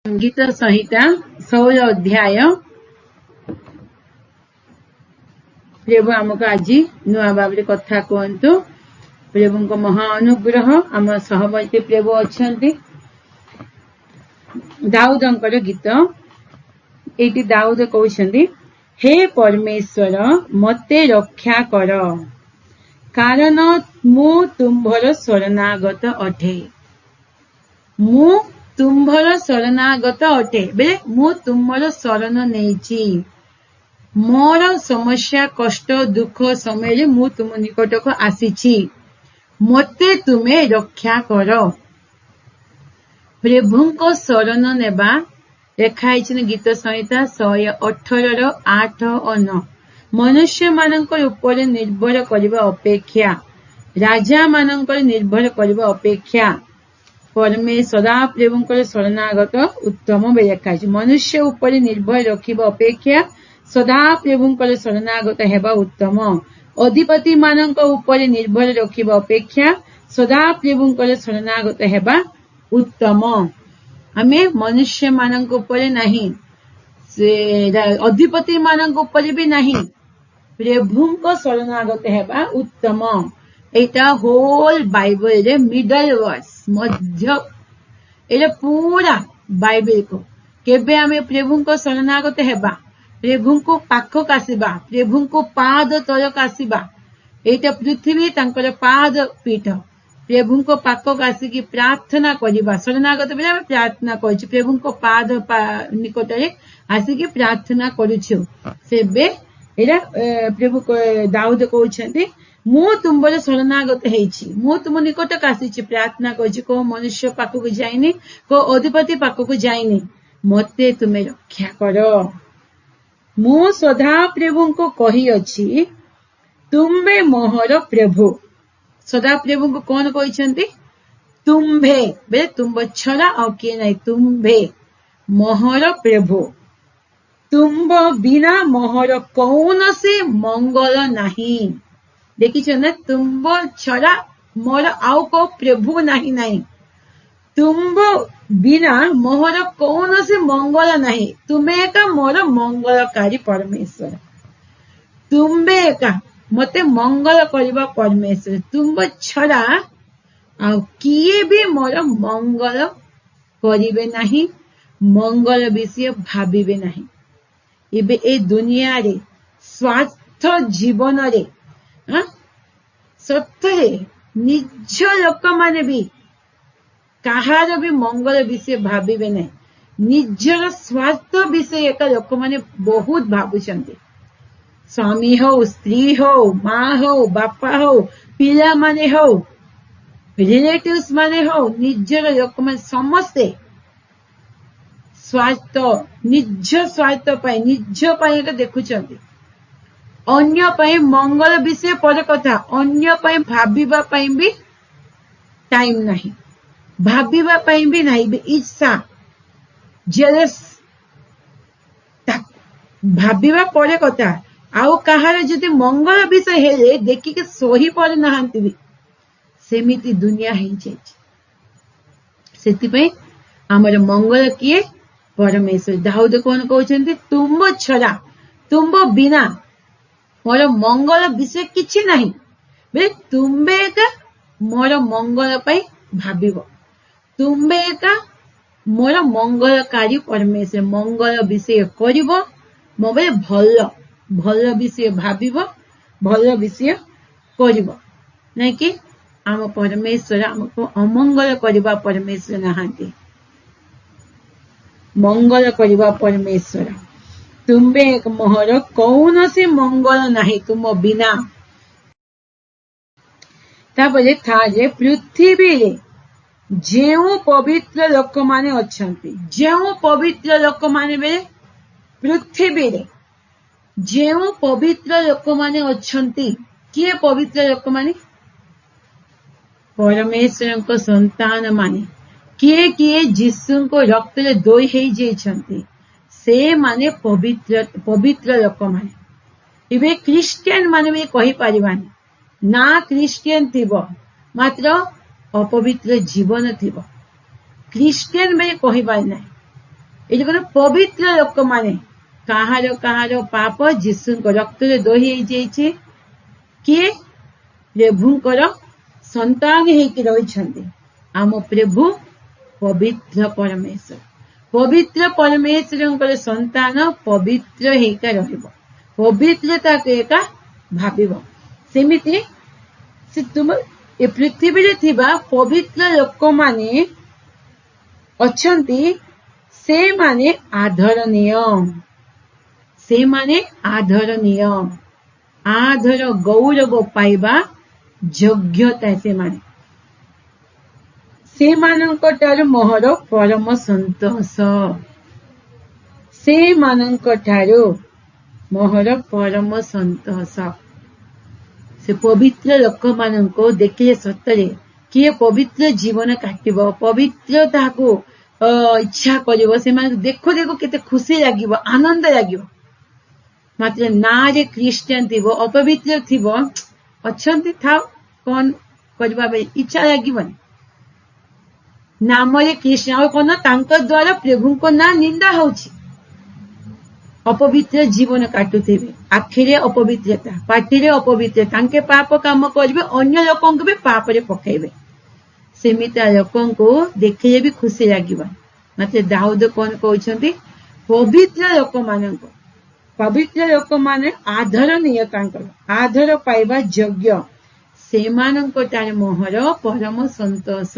गीत संहिता 16 अध्याय प्रभु आमको आज नुआ भाव कथा कहतु। प्रभु महा अनुग्रह आम सहवर्ती प्रभु अच्छा दाऊदंकर गीत। ये दाऊद कहते हे परमेश्वर मते रक्षा कर कारण मु तुम्भर शरणागत अटे। मु तुम्भर शरणागत अटे बेले मु तुम्भर शरण नेछि। मोर समस्या कष्ट दुख समय मु तुम निकट को आसीछि। मते तुमे रक्षा कर। प्रभु को शरण नेबा रेखाई गीत संहिता 118 और 9। मनुष्य मानक ऊपर निर्भर करबा अपेक्षा राजा मानक निर्भर करबा अपेक्षा सदा प्रभु शरणागत उत्तम रेखा। मनुष्य उपर निर्भर रखिबा अपेक्षा सदा प्रभु शरणागत हेबा उत्तम। अधिपति मानक उपर निर्भर रखिबा अपेक्षा सदा प्रभु शरणागत हेबा उत्तम। आमे मनुष्य मानक उपर नहीं, अधिपति मानक उपर भी नहीं, प्रभु शरणागत हेबा उत्तम। एटा होल बाइबल रे मिडल वर्स मध्य एले पूरा बाइबल को केबे आमे प्रभु को शरणागत हेबा, प्रभु को पाखक आसीबा, प्रभु को पाद तलक आसीबा। एटा पृथ्वी तांकर पाद पीठ। प्रभु को पाखक आसीकी प्रार्थना करिबा। शरणागत बेले प्रार्थना करिछु, प्रभु को पाद निकट रे आसीकी प्रार्थना करूछु। सेबे एला प्रभु को दाऊद कहउछन्ती मु तुम्बर शरणागत हेछि। मु तुम निकट आसीछि, प्रार्थना करिछि। को मनुष्य पाखक जाइनि, को अधिपति पाखक जाइनि। मते तुमे रक्षा कर। मु सदा प्रभु को कहि अछि तुम्बे मोहर प्रभु। सदा प्रभु को कौन कहिसंती? तुम्भे बे तुम छड़ा और किए नहीं, तुम्भे मोहर प्रभु। तुम्ब बिना मोहर कौन से मंगल नहीं। देखिछ ना, तुम्ब छड़ा मोर आउ को प्रभु नहीं नहीं। तुम्ब बिना मोहर कौन से मंगल नहीं। तुम्हें का मोर मंगलकारी परमेश्वर। तुम्बे का मते मंगल करिबा परमेश्वर। तुम्ब छड़ा आ किए भी मोर मंगल करिवे नहीं, मंगल विषय भाबिवे नहीं। इबे ए दुनिया रे स्वार्थ जीवन रे सत्य निज लोक माने भी कहार भी मंगल विषय भाबिवे नहीं। निजर स्वार्थ विषय एक लोक माने बहुत भाबुचंती। स्वामी हो, स्त्री हो, माँ हो, बापा हो, पिला माने हो, रिलेटिव्स माने हो, निजर लोक माने समस्ते स्वार्थ निज स्वार्थ पाई निज पाई देखुचंती। अन्य पाई मंगल विषय पर कथा, अन्य पाई भाबिबा पाई भी टाइम नहीं, भाबिबा पाई भी नहीं। बे इच्छा जेलस भाबिबा पर कथा। आउ कहार जदि मंगल विषय हेले देखिके सही पर नहांती भी सेमिति दुनिया ही जाइछि। सेति आमर मंगल किए? परमेश्वर। दाऊद कौन कहउछन्ती? तुम छड़ा, तुम बिना मोर मंगल विषय किछि नहीं। बे तुम्बे का मोर मंगल पाई भाबिबो। तुम्बे का मोर मंगलकारी परमेश्वर। मंगल विषय करिबो, मोबे भल भल विषय भाबिबो, भल विषय करिबो। नहीं कि आम परमेश्वर हमको अमंगल करिबा परमेश्वर नहांती, मंगल करिबा परमेश्वर। तुम्बे एक मोहर कौन से मंगल नहीं तुम बिना। तापरे था जे पृथ्वी रे जेउ पवित्र लोक माने अछंती। जेउ पवित्र लोक माने बे पृथ्वी रे जेउ पवित्र लोक माने अछंती। किए पवित्र लोक माने? परमेश्वर को संतान माने। किए किए जीसु को रक्त रे दोई हेई जेछंती से माने पवित्र पवित्र लोक माने। इबे क्रिश्चियन माने भी कहि परिबानी ना क्रिश्चियन थिबो मात्र अपवित्र जीवन थिबो। क्रिश्चियन में कहि पारि नै। ये कौन पवित्र लोक माने कहार कहार पाप जीशु रक्त दोही हो किए प्रभुंकर संतान होती आम प्रभु पवित्र परमेश्वर पवित्र परमेश्वर संतान पवित्र पवित्रता को एका भाव सेमिति से तुम ए पृथ्वी रे थिबा पवित्र लोक माने अछंती से माने आदरणीय आदर गौरव पाइबा योग्यता से मानकर मोहर परम संतोष से मानकर मोहर परम संतोष से पवित्र लोक मान को देखिले सतरे किए पवित्र जीवन काटिब पवित्रता को इच्छा करिवो से माने देखो देखो केते खुशी लागिवो आनंद लागिवो मात्र ना रे क्रिश्चियन थिबो अपवित्र थिबो अछंती था कौन करबा बे इच्छा लागिवनी नाम रे कृष्ण और कोन तांक द्वारा प्रभु को ना निंदा होछि अपवित्र जीवन काटुथिबे आखिरे अपवित्रता पाटिरे अपवित्र तांके पाप काम करबे अन्य लोकन को भी पाप रे पकाइबे सेमिता लोकन को देखिले भी खुशी लागिबा माते दाऊद कोन कहउछंती पवित्र लोक माने आदरणीय तांकर आदर पाइबा योग्य सेमानंको तार मोहर परम संतोष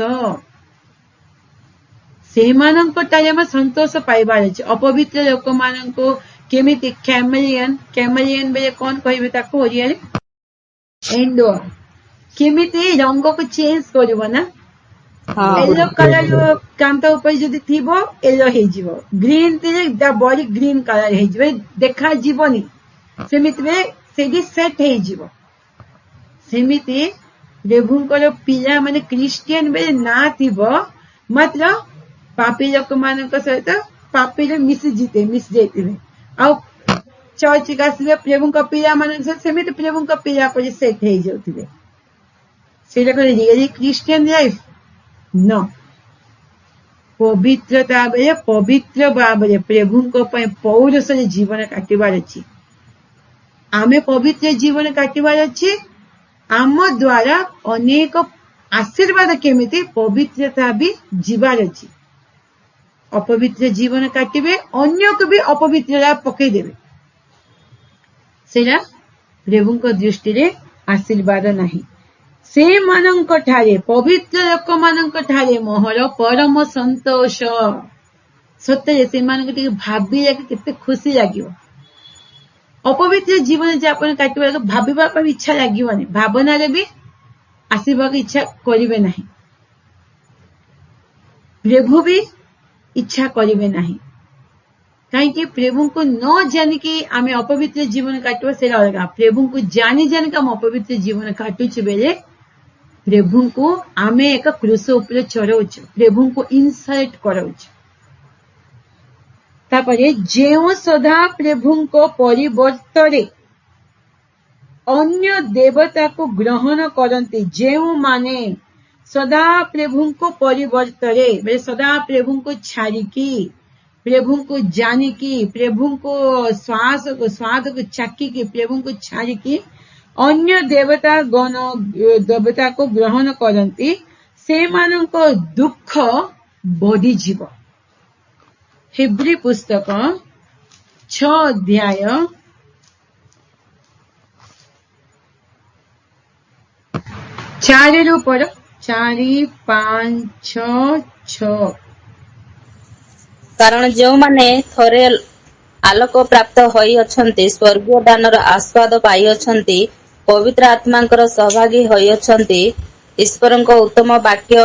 सेमानंको संतोष पाइबार अछि अपवित्र लोक मानंको केमिति कैमेलियन बेले कौन कहबे ताको ओरिया रे एंडो केमिति रंग को चेंज करबो ना येलो कलर कांता ऊपर जदि थिबो येलो हे जिवो ग्रीन तिले द बॉडी ग्रीन कलर हे जिवो देखा जीवनी सेमिति सेडी सेट हे जिवो सेमिति प्रभुंकर पिला माने क्रिश्चियन बेले ना थिबो मात्र पापी लोक मानक सहित पापी रे मिस जेतिबे आ चर्च गासिबे प्रभुंकर पिला मानक सहित सेमिति प्रभुंकर पिला पर सेट हे जाउथिबे सेटा को रियली क्रिश्चियन लाइफ न पवित्रता बेले पवित्र भाव प्रभु पौरुष जीवन काटिबार अछि आमे पवित्र जीवन काटिबार अछि आम द्वारा अनेक आशीर्वाद केमिति पवित्रता भी जीवार अछि अपवित्र जीवन काटिबे अन्य को भी अपवित्रता पकई देबे सेरा प्रभुंक दृष्टि रे आशीर्वाद नाही से मानक ठारे पवित्र लोक मानक ठारे मोहर परम संतोष सत्य से मानक भाविले केते खुशी लागिवो अपवित्र जीवन यापन काटिबा भाविबा पर इच्छा लागिवनी भावना रे भी आसीबा की इच्छा करिवे नाही प्रभु भी इच्छा करिवे नाही कहीं प्रभु को न जानी कि आमे अपवित्र जीवन काटवा से अलग प्रभु को जानी जानी हम अपवित्र जीवन काटुछ बेले प्रभु को आमे एक क्रूस ऊपर चढ़ाउछ प्रभु को इनसल्ट कराउछ तापरे जेउ सदा प्रभु को परिवर्तने अन्य देवता को ग्रहण करती जेउ माने सदा प्रभु को परिवर्तने बे सदा प्रभु को छाड़िकी प्रभु को जानिकी प्रभु को स्वाद को चाकी की प्रभु को छाड़िकी अन्य देवता गण देवता को ग्रहण करती से मानक दुख बढ़ी जीव हिब्री पुस्तक 6 अध्याय 4 ରୁ ପଢ 4 5 6 6 कारण जो माने थरे आलोक प्राप्त होई अछंती स्वर्गीय दानर आस्वाद पाई अछंती पवित्र आत्मांकर सहभागी होई अछंती ईश्वरଙ୍କ उत्तम वाक्य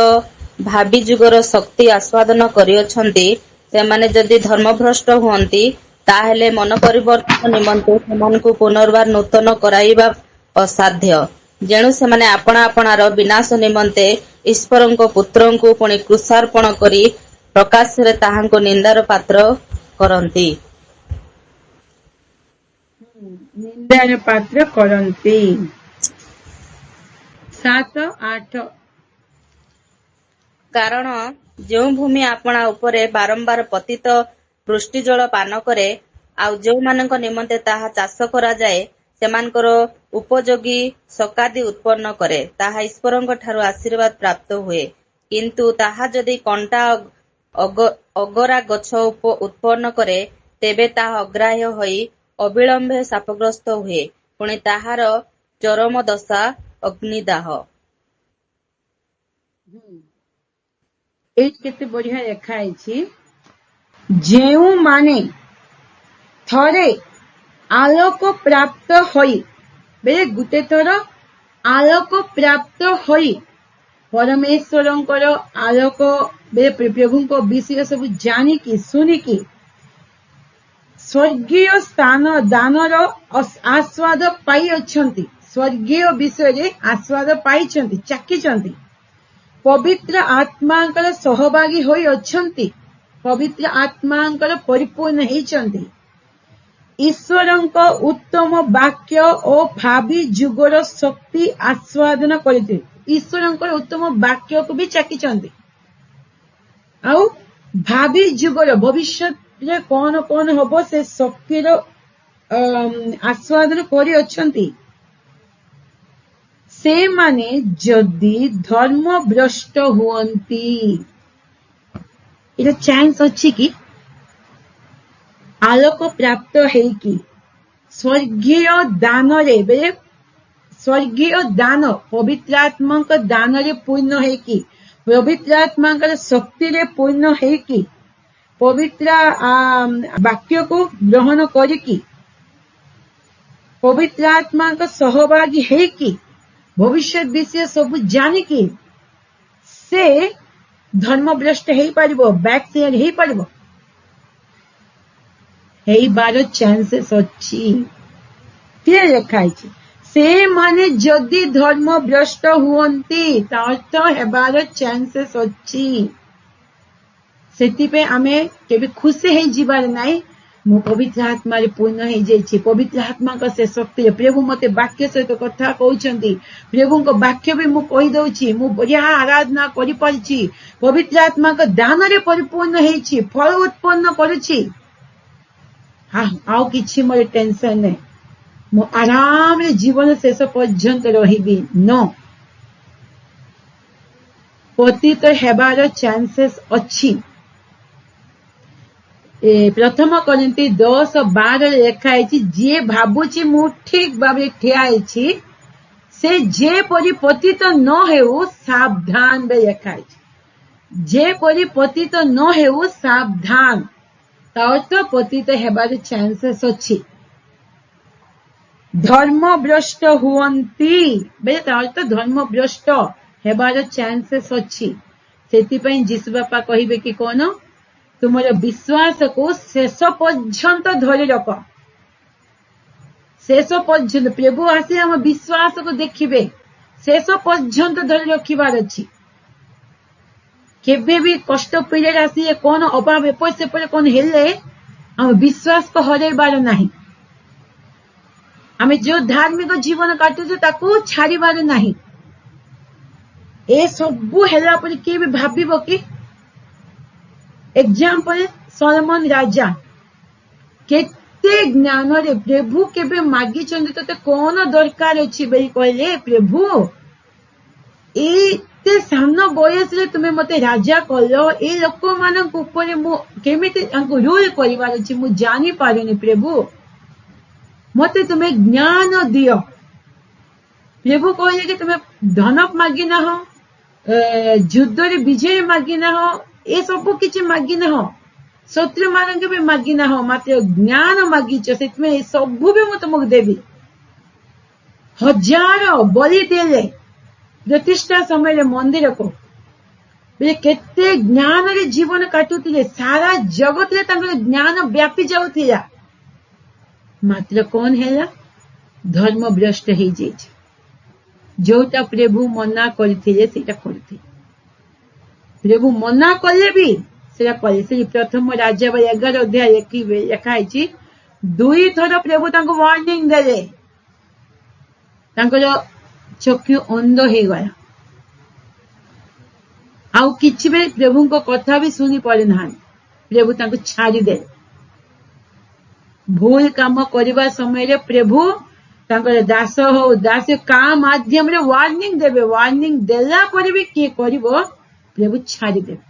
भावी जुगर शक्ति आस्वादन करि अछंती से माने जदि धर्मभ्रष्ट हुअंती ताहेले मन परिवर्तन निमंते सेमानकु पुनर्बार नूतन कराइबा असाध्य जेणु से माने आपणा आपणार विनाश निमंते ईश्वरଙ୍କ पुत्रଙ୍କୁ पुणी क्रूसार्पण करी प्रकाश रे ताहांको निंदार पात्र करंती निंदार पात्र करंती 7 8 कारण जो भूमि आपणा उपरे बारंबार पतित ବୃଷ୍ଟି ଜଳ ପାନ କରେ, ଆଉ ଯେଉଁମାନଙ୍କ ନିମନ୍ତେ ତାହା ଚାଷ କରାଯାଏ ସେମାନଙ୍କର ଉପଯୋଗୀ ସକାଦି ଉତ୍ପନ୍ନ କରେ, ତାହା ଈଶ୍ୱରଙ୍କ ଠାରୁ ଆଶୀର୍ବାଦ ପ୍ରାପ୍ତ ହୁଏ। କିନ୍ତୁ ତାହା ଯଦି କଣ୍ଟା ଅଗରା ଗଛ ଉତ୍ପନ୍ନ କରେ, ତେବେ ତାହା ଅଗ୍ରାହ୍ୟ ହୋଇ ଅବିଳମ୍ବେ ଶାପଗ୍ରସ୍ତ ହୁଏ। ପୁଣି ତାହାର ଚରମ ଦଶା ଅଗ୍ନିଦାହ। ଏଇଠି କେତେ ବଢିଆ ଲେଖା ହେଇଛି, ଯେଉଁମାନେ ଥରେ ଆଲୋକ ପ୍ରାପ୍ତ ହୋଇ, ବେଲେ ଗୋଟେ ଥର ଆଲୋକ ପ୍ରାପ୍ତ ହୋଇ ପରମେଶ୍ୱରଙ୍କର ଆଲୋକ ବେଲେ ପ୍ରଭୁଙ୍କ ବିଷୟ ସବୁ ଜାଣିକି ଶୁଣିକି ସ୍ୱର୍ଗୀୟ ସ୍ଥାନ ଦାନର ଆସ୍ୱାଦ ପାଇଅଛନ୍ତି, ସ୍ୱର୍ଗୀୟ ବିଷୟରେ ଆସ୍ୱାଦ ପାଇଛନ୍ତି, ଚାଖିଛନ୍ତି, ପବିତ୍ର ଆତ୍ମାଙ୍କର ସହଭାଗୀ ହୋଇ ଅଛନ୍ତି, ପବିତ୍ର ଆତ୍ମାଙ୍କର ପରିପୂର୍ଣ୍ଣ ହେଇଛନ୍ତି, ଈଶ୍ୱରଙ୍କ ଉତ୍ତମ ବାକ୍ୟ ଓ ଭାବି ଯୁଗର ଶକ୍ତି ଆସ୍ୱାଦନ କରିଥିଲେ, ଈଶ୍ୱରଙ୍କର ଉତ୍ତମ ବାକ୍ୟକୁ ବି ଚାଖିଛନ୍ତି, ଆଉ ଭାବି ଯୁଗର ଭବିଷ୍ୟତରେ କଣ କଣ ହବ ସେ ଶକ୍ତିର ଆସ୍ୱାଦନ କରିଅଛନ୍ତି। ସେମାନେ ଯଦି ଧର୍ମଭ୍ରଷ୍ଟ ହୁଅନ୍ତି, ଏଇଟା ଚାନ୍ସ ଅଛି କି ଆଲୋକ ପ୍ରାପ୍ତ ହେଇକି ସ୍ୱର୍ଗୀୟ ଦାନରେ, ବେଲେ ସ୍ୱର୍ଗୀୟ ଦାନ ପବିତ୍ର ଆତ୍ମାଙ୍କ ଦାନରେ ପୂର୍ଣ୍ଣ ହେଇକି, ପବିତ୍ର ଆତ୍ମାଙ୍କର ଶକ୍ତିରେ ପୂର୍ଣ୍ଣ ହେଇକି, ପବିତ୍ର ବାକ୍ୟକୁ ଗ୍ରହଣ କରିକି, ପବିତ୍ର ଆତ୍ମାଙ୍କ ସହଭାଗୀ ହେଇକି, ଭବିଷ୍ୟତ ବିଷୟ ସବୁ ଜାଣିକି ସେ ଧର୍ମଭ୍ରଷ୍ଟ ହେଇପାରିବ, ବ୍ୟାକସାଇଡ୍ ହେଇପାରିବ, ହେଇବାର ଚାନ୍ସେସ୍ ଅଛି। କିଏ ଲେଖା ହେଇଛି, ସେମାନେ ଯଦି ଧର୍ମଭ୍ରଷ୍ଟ ହୁଅନ୍ତି ତା ଅର୍ଥ ହେବାର ଚାନ୍ସେସ୍ ଅଛି। ସେଥିପାଇଁ ଆମେ କେବେ ଖୁସି ହେଇଯିବାର ନାହିଁ, ମୁଁ ପବିତ୍ର ଆତ୍ମାରେ ପୂର୍ଣ୍ଣ ହେଇଯାଇଛି, ପବିତ୍ର ଆତ୍ମାଙ୍କ ସେ ଶକ୍ତିରେ ପ୍ରଭୁ ମତେ ବାକ୍ୟ ସହିତ କଥା କହୁଛନ୍ତି, ପ୍ରଭୁଙ୍କ ବାକ୍ୟ ବି ମୁଁ କହିଦଉଛି, ମୁଁ ବଢିଆ ଆରାଧନା କରିପାରିଛି, ପବିତ୍ର ଆତ୍ମାଙ୍କ ଦାନରେ ପରିପୂର୍ଣ୍ଣ ହେଇଛି, ଫଳ ଉତ୍ପନ୍ନ କରୁଛି, ଆଉ କିଛି ମୋର ଟେନସନ ନାହିଁ, ମୁଁ ଆରାମରେ ଜୀବନ ଶେଷ ପର୍ଯ୍ୟନ୍ତ ରହିବି। ନ ପତିତ ହେବାର ଚାନ୍ସେସ୍ ଅଛି। ପ୍ରଥମ କରିନ୍ଥୀ 10:12 ଲେଖା ହେଇଛି, ଯିଏ ଭାବୁଛି ମୁଁ ଠିକ ଭାବରେ ଠିଆ ହେଇଛି ସେ ଯେପରି ପତିତ ନ ହେଉ ସାବଧାନ ବେ ଲେଖା ହେଇଛି, ଯେପରି ପତିତ ନ ହେଉ ସାବଧାନ, ତା ଅର୍ଥ ପତିତ ହେବାର ଚାନ୍ସେସ୍ ଅଛି। ଧର୍ମଭ୍ରଷ୍ଟ ହୁଅନ୍ତି ବେଲେ ତା ଅର୍ଥ ଧର୍ମଭ୍ରଷ୍ଟ ହେବାର ଚାନ୍ସେସ୍ ଅଛି। ସେଥିପାଇଁ ଯୀଶୁ ବାପା କହିବେ କି କଣ, ତୁମର ବିଶ୍ୱାସକୁ ଶେଷ ପର୍ଯ୍ୟନ୍ତ ଧରି ରଖ, ଶେଷ ପର୍ଯ୍ୟନ୍ତ ପ୍ରଭୁ ଆସି ଆମ ବିଶ୍ୱାସକୁ ଦେଖିବେ, ଶେଷ ପର୍ଯ୍ୟନ୍ତ ଧରି ରଖିବାର ଅଛି। କେବେ ବି କଷ୍ଟ ପିରିୟଡ ଆସିଲେ, କଣ ଅଭାବ ଏପଟ ସେପଟ କଣ ହେଲେ ଆମ ବିଶ୍ୱାସକୁ ହରାଇବାର ନାହିଁ, ଆମେ ଯୋଉ ଧାର୍ମିକ ଜୀବନ କାଟୁଛୁ ତାକୁ ଛାଡିବାର ନାହିଁ। ଏ ସବୁ ହେଲା ପରେ କିଏ ବି ଭାବିବ କି, ଏକ୍ସାମ୍ପଲ ସଲୋମନ ରାଜା କେତେ ଜ୍ଞାନରେ ପ୍ରଭୁ କେବେ ମାଗିଛନ୍ତି ତତେ କଣ ଦରକାର ଅଛି ବୋଲି କହିଲେ, ପ୍ରଭୁ ଏତେ ସାନ ବୟସରେ ତୁମେ ମତେ ରାଜା କଲ, ଏ ଲୋକମାନଙ୍କ ଉପରେ ମୁଁ କେମିତି ତାଙ୍କୁ ରୁଲ କରିବାର ଅଛି ମୁଁ ଜାଣିପାରୁନି, ପ୍ରଭୁ ମତେ ତୁମେ ଜ୍ଞାନ ଦିଅ। ପ୍ରଭୁ କହିଲେ କି ତୁମେ ଧନ ମାଗିନାହ, ଯୁଦ୍ଧରେ ବିଜୟ ମାଗିନାହ, ଏ ସବୁ କିଛି ମାଗିନାହ, ଶତ୍ରୁ ମାନଙ୍କୁ ବି ମାଗିନାହ, ମାତ୍ର ଜ୍ଞାନ ମାଗିଛ, ସେଥିପାଇଁ ଏ ସବୁ ବି ମୁଁ ତୁମକୁ ଦେବି। ହଜାର ବଳି ଦେଲେ ପ୍ରତିଷ୍ଠା ସମୟରେ ମନ୍ଦିରକୁ, କେତେ ଜ୍ଞାନରେ ଜୀବନ କାଟୁଥିଲେ, ସାରା ଜଗତରେ ତାଙ୍କର ଜ୍ଞାନ ବ୍ୟାପି ଯାଉଥିଲା, ମାତ୍ର କଣ ହେଲା, ଧର୍ମଭ୍ରଷ୍ଟ ହେଇଯାଇଛି। ଯୋଉଟା ପ୍ରଭୁ ମନା କରିଥିଲେ ସେଇଟା କରିଥିଲେ, ପ୍ରଭୁ ମନା କଲେ ବି ସେଇଟା କଲେ। ସେଇ ପ୍ରଥମ ରାଜା 11 ଅଧ୍ୟାୟ ଲେଖା ହେଇଛି, 2 ଥର ପ୍ରଭୁ ତାଙ୍କୁ ୱାର୍ଣ୍ଣିଂ ଦେଲେ, ତାଙ୍କର ଚକ୍ଷୁ ଅନ୍ଧ ହେଇଗଲା, ଆଉ କିଛି ବି ପ୍ରଭୁଙ୍କ କଥା ବି ଶୁଣି ପାରିନାହାନ୍ତି, ପ୍ରଭୁ ତାଙ୍କୁ ଛାଡିଦେଲେ। भूल काम करवा समय प्रभु तांकर दास हो दास का माध्यम रे वार्निंग देबे वार्निंग देला पर भी किए करिवो प्रभु छाड़ी देबे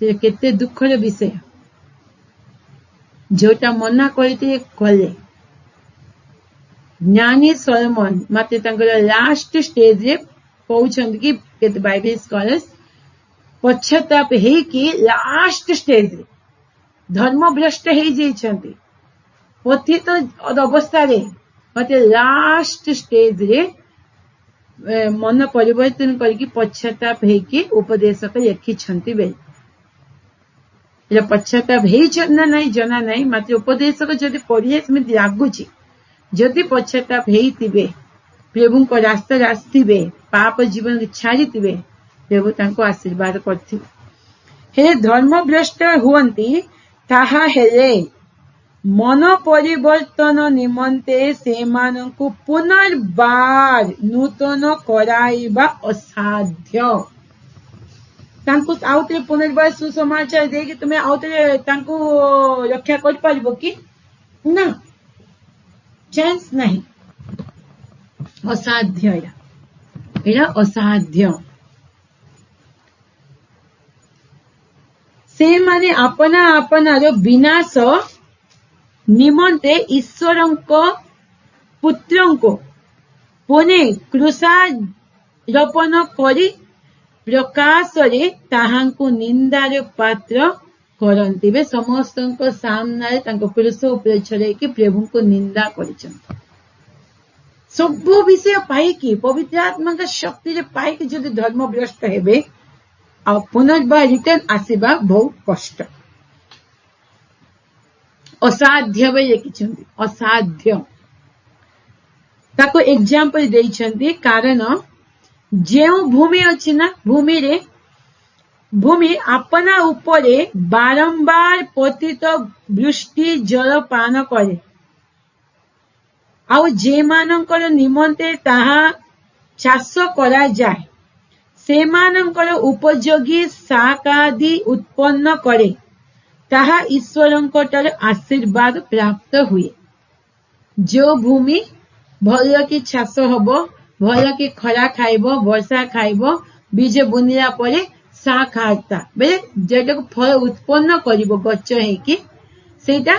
से केते दुखर विषय जोटा मना करते कले ज्ञानी सोलोमन माते तांकर लास्ट स्टेज रे कहउछन कि केते बाइबल स्कॉलर्स पश्चाताप हे कि लास्ट स्टेज रे धर्म भ्रष्ट हे जेछंती पतित अवस्था रे मते लास्ट स्टेज रे मन परिवर्तन करके पश्चाताप हे कि उपदेशक लिखि छंती बे ये पश्चाताप हे छना नहीं जना नहीं मात्र उपदेशक जदि पढ़िए समिति लागुची जदि पश्चाताप हेतिबे प्रभु को रास्ता रास्तिबे पाप जीवन छाड़ीतिबे प्रभु तांको आशीर्वाद करथिबे हे धर्म भ्रष्ट हुअंती ताहा हेले मन परिवर्तन निमंते सेमानंकु पुनर्बार नूतन कराइबा असाध्य तांको आउतरे पुनर्बार सुसमाचार देकी तुमे आउतरे तांको रक्षा कर पारिबो कि ना चांस नहीं असाध्य एरा असाध्य से माने अपना अपनार विनाश निमंते ईश्वरंको पुत्रंको पुणे क्रूसारोपण करी प्रकाशरे ताहांको निंदार पात्र करंती बे समस्तंको सामने तांको पुरुष ऊपर छड़े कि प्रभु को निंदा करिछन सब विषय पाई कि पवित्र आत्मा का शक्ति रे पाई कि जदि धर्म भ्रष्ट हेबे आ पुनर्बार रिटर्न आसीबा बहुत कष्ट असाध्य बे लिखिछंती असाध्य ताको एग्जांपल देइछंती कारण जेउ भूमि अछि ना भूमि अपना उपरे बारंबार पतित वृष्टि जल पान करे आउ जे मानकर निमंते ताहा चाष करा जाय से मानकर उपयोगी शाक आदि उत्पन्न करे ताहा ईश्वरंकर आशीर्वाद प्राप्त हुए जो भूमि भल की चाष हबो भल की खरा खाइबो वर्षा खाइबो बीज बुनिया परे शाक आता बेले जेटा फल उत्पन्न करिबो गच्छ हे कि सेटा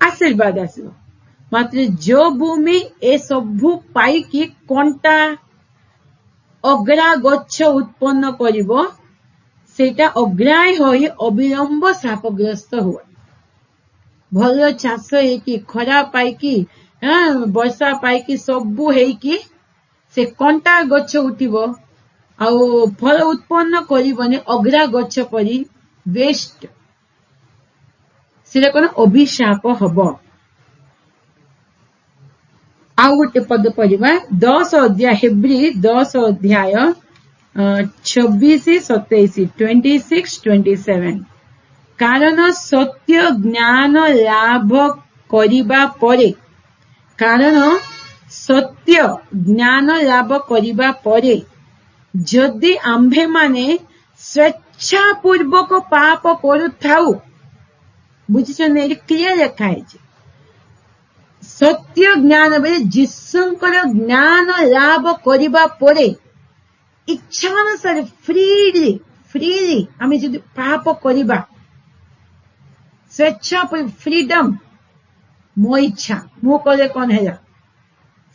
आशीर्वाद आसीबो मात्र जो भूमि ए सबु पाई कि कंटा अग्रा गच्छ उत्पन्न करिबो सेटा अग्राय होई अविलंब शापग्रस्त हुए भल चाष हे कि खरा पाई कि वर्षा पाई कि सबु हे कि से कंटा गच्छ उठिबो आउ फल उत्पन्न करिबने अग्रा गच्छ परी वेस्ट सेटा कोन अभिशाप हबो आउ गोटे पद पढ़िबा 10 अध्याय हेब्री 10 अध्याय 26-27 26-27 कारण सत्य ज्ञान लाभ करिबा परे कारण सत्य ज्ञान लाभ करिबा परे जदि आम्भे माने स्वेच्छा पूर्वक पाप करुथाउ बुझिछन ए क्लियर लिखा है सत्य ज्ञान बेले जिसुंकर ज्ञान लाभ करिबा परे इच्छा अनुसार फ्रीली आमे जदि पाप करिबा स्वेच्छा फ्रीडम मो इच्छा मो कले कोन हैला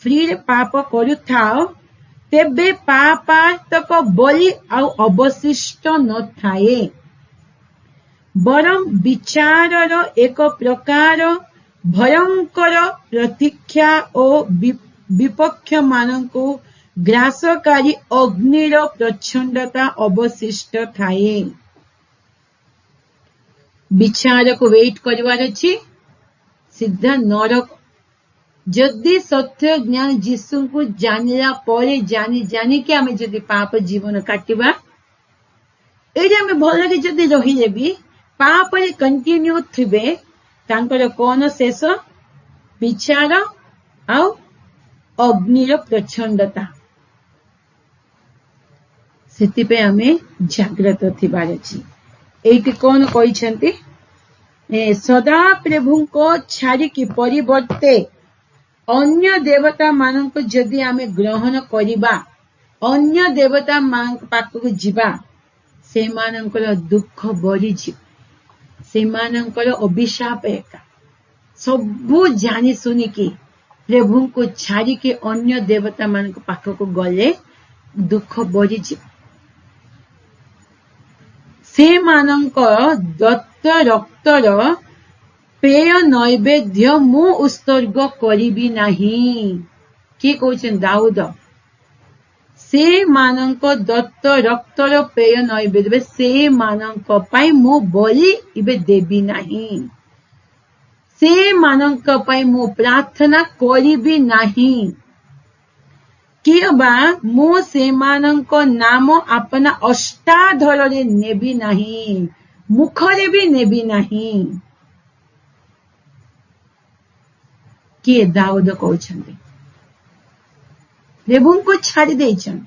फ्री रे पाप करुथाओ तेबे पापात्मक बलि आउ अवशिष्ट न थाए बरं विचारर एक प्रकार भयंकर प्रतीक्षा और विपक्ष मानक ग्रासकारी अग्निर प्रचंडता अवशिष्ट थाए विचार को वेट करवार अछि सीधा नरक जदि सत्य ज्ञान जीसु को जानिला परे जानी के आमे जदि पाप जीवन काटिबा एजे आमे भल लागे जदि रहिले भी पाप रे कंटिन्यू थिबे तांकर कोन शेष विचार आ अग्निर प्रचंडता सेति पे आमे जागृत थिबार अछि एठी कोन कहि छंती सदा प्रभु को छाड़ी की परिवर्ते अन्य देवता मान को जदि आमे ग्रहण करिबा अन्य देवता मान पाखक जिबा से मानकर दुख बढ़ी से मानकर अभिशाप एका सबू जानी सुनी की प्रभु को छाड़ी के अन्य देवता मान पाखक गले दुख बढ़ी से मानकर दत्त रक्तर पेय नैवेद्य मु उत्सर्ग करिबी नाही कि कहउछन दाऊद से मानक दत्त रक्तर पेय नैवेद्य से मानक पाई मु बलि इबे देबी नाही से मानक पाई मु प्रार्थना करिबी नाही किबा मु से मानक नाम अपना अष्टाधर रे नेबी नाही मुखरे भी नेबी नाही किए दाऊद कहउछन्ते प्रभु को छाड़ी देछन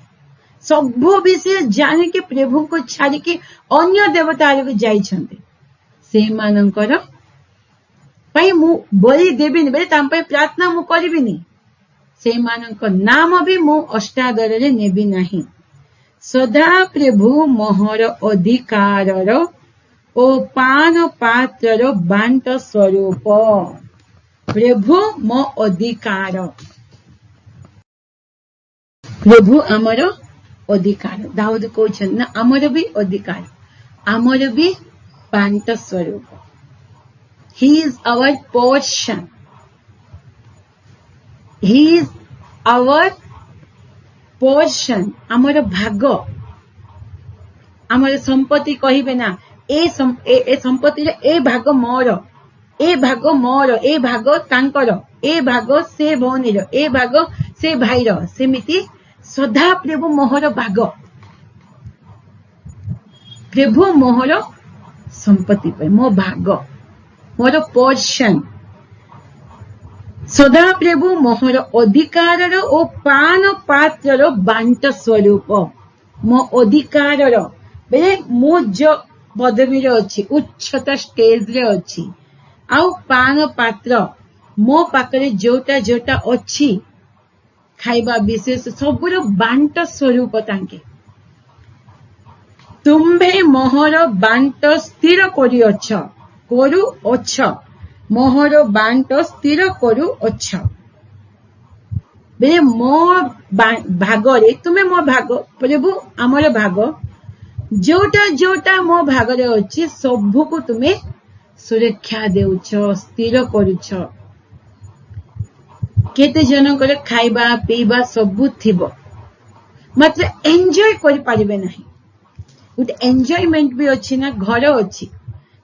सब विषय जाने के प्रभु को छाड़ी के अन्य देवता को जाइछन्ते से मानकर पाई मु बलि देबिनी बेले ताम पाई प्रार्थना मु करिबिनी से मानक नाम भी मु अष्टादर रे नेबी नाही सदा प्रभु मोहर अधिकारर ओ पान पात्रर बांट स्वरूप प्रभु मो अधिकार प्रभु आमर अधिकार दाऊद कहउछन ना आमर भी अधिकार आमर भी बांट स्वरूप he is our portion he is our portion आमर भाग आमर संपत्ति कहिबे ना ए संपत्ति रे ए भाग मोर ए भाग मोर ए भाग तांकर ए भाग से भौनीर ए भाग से भाईर सेमिति सदा प्रभु मोहर भाग प्रभु मोहर संपत्ति पे मो भाग मोर पोर्शन सदा प्रभु मोहर अधिकार ओ पान पात्र बांट स्वरूप मो अधिकार बेले मो जो पदवी अच्छी उच्चता स्टेज रे अच्छी आउ पान पात्र मो पाखरे जोटा जोटा अच्छी खाइबा विशेष सबुर बांट स्वरूप तांके तुम्भे मोहर बांट स्थिर करी अछ करू अछ मोहर बांट स्थिर करू अछ बेले मो भागरे तुमे मो भाग प्रभु आमर भाग जोटा जोटा मो भागरे अच्छी सबु को तुमे सुरक्षा देउछ स्थिर करूछ केते जनकर खाइबा पीबा सबु थिबो मात्र एन्जॉय करि पारिबे नाही उते एन्जॉयमेंट भी अछि ना घर अछि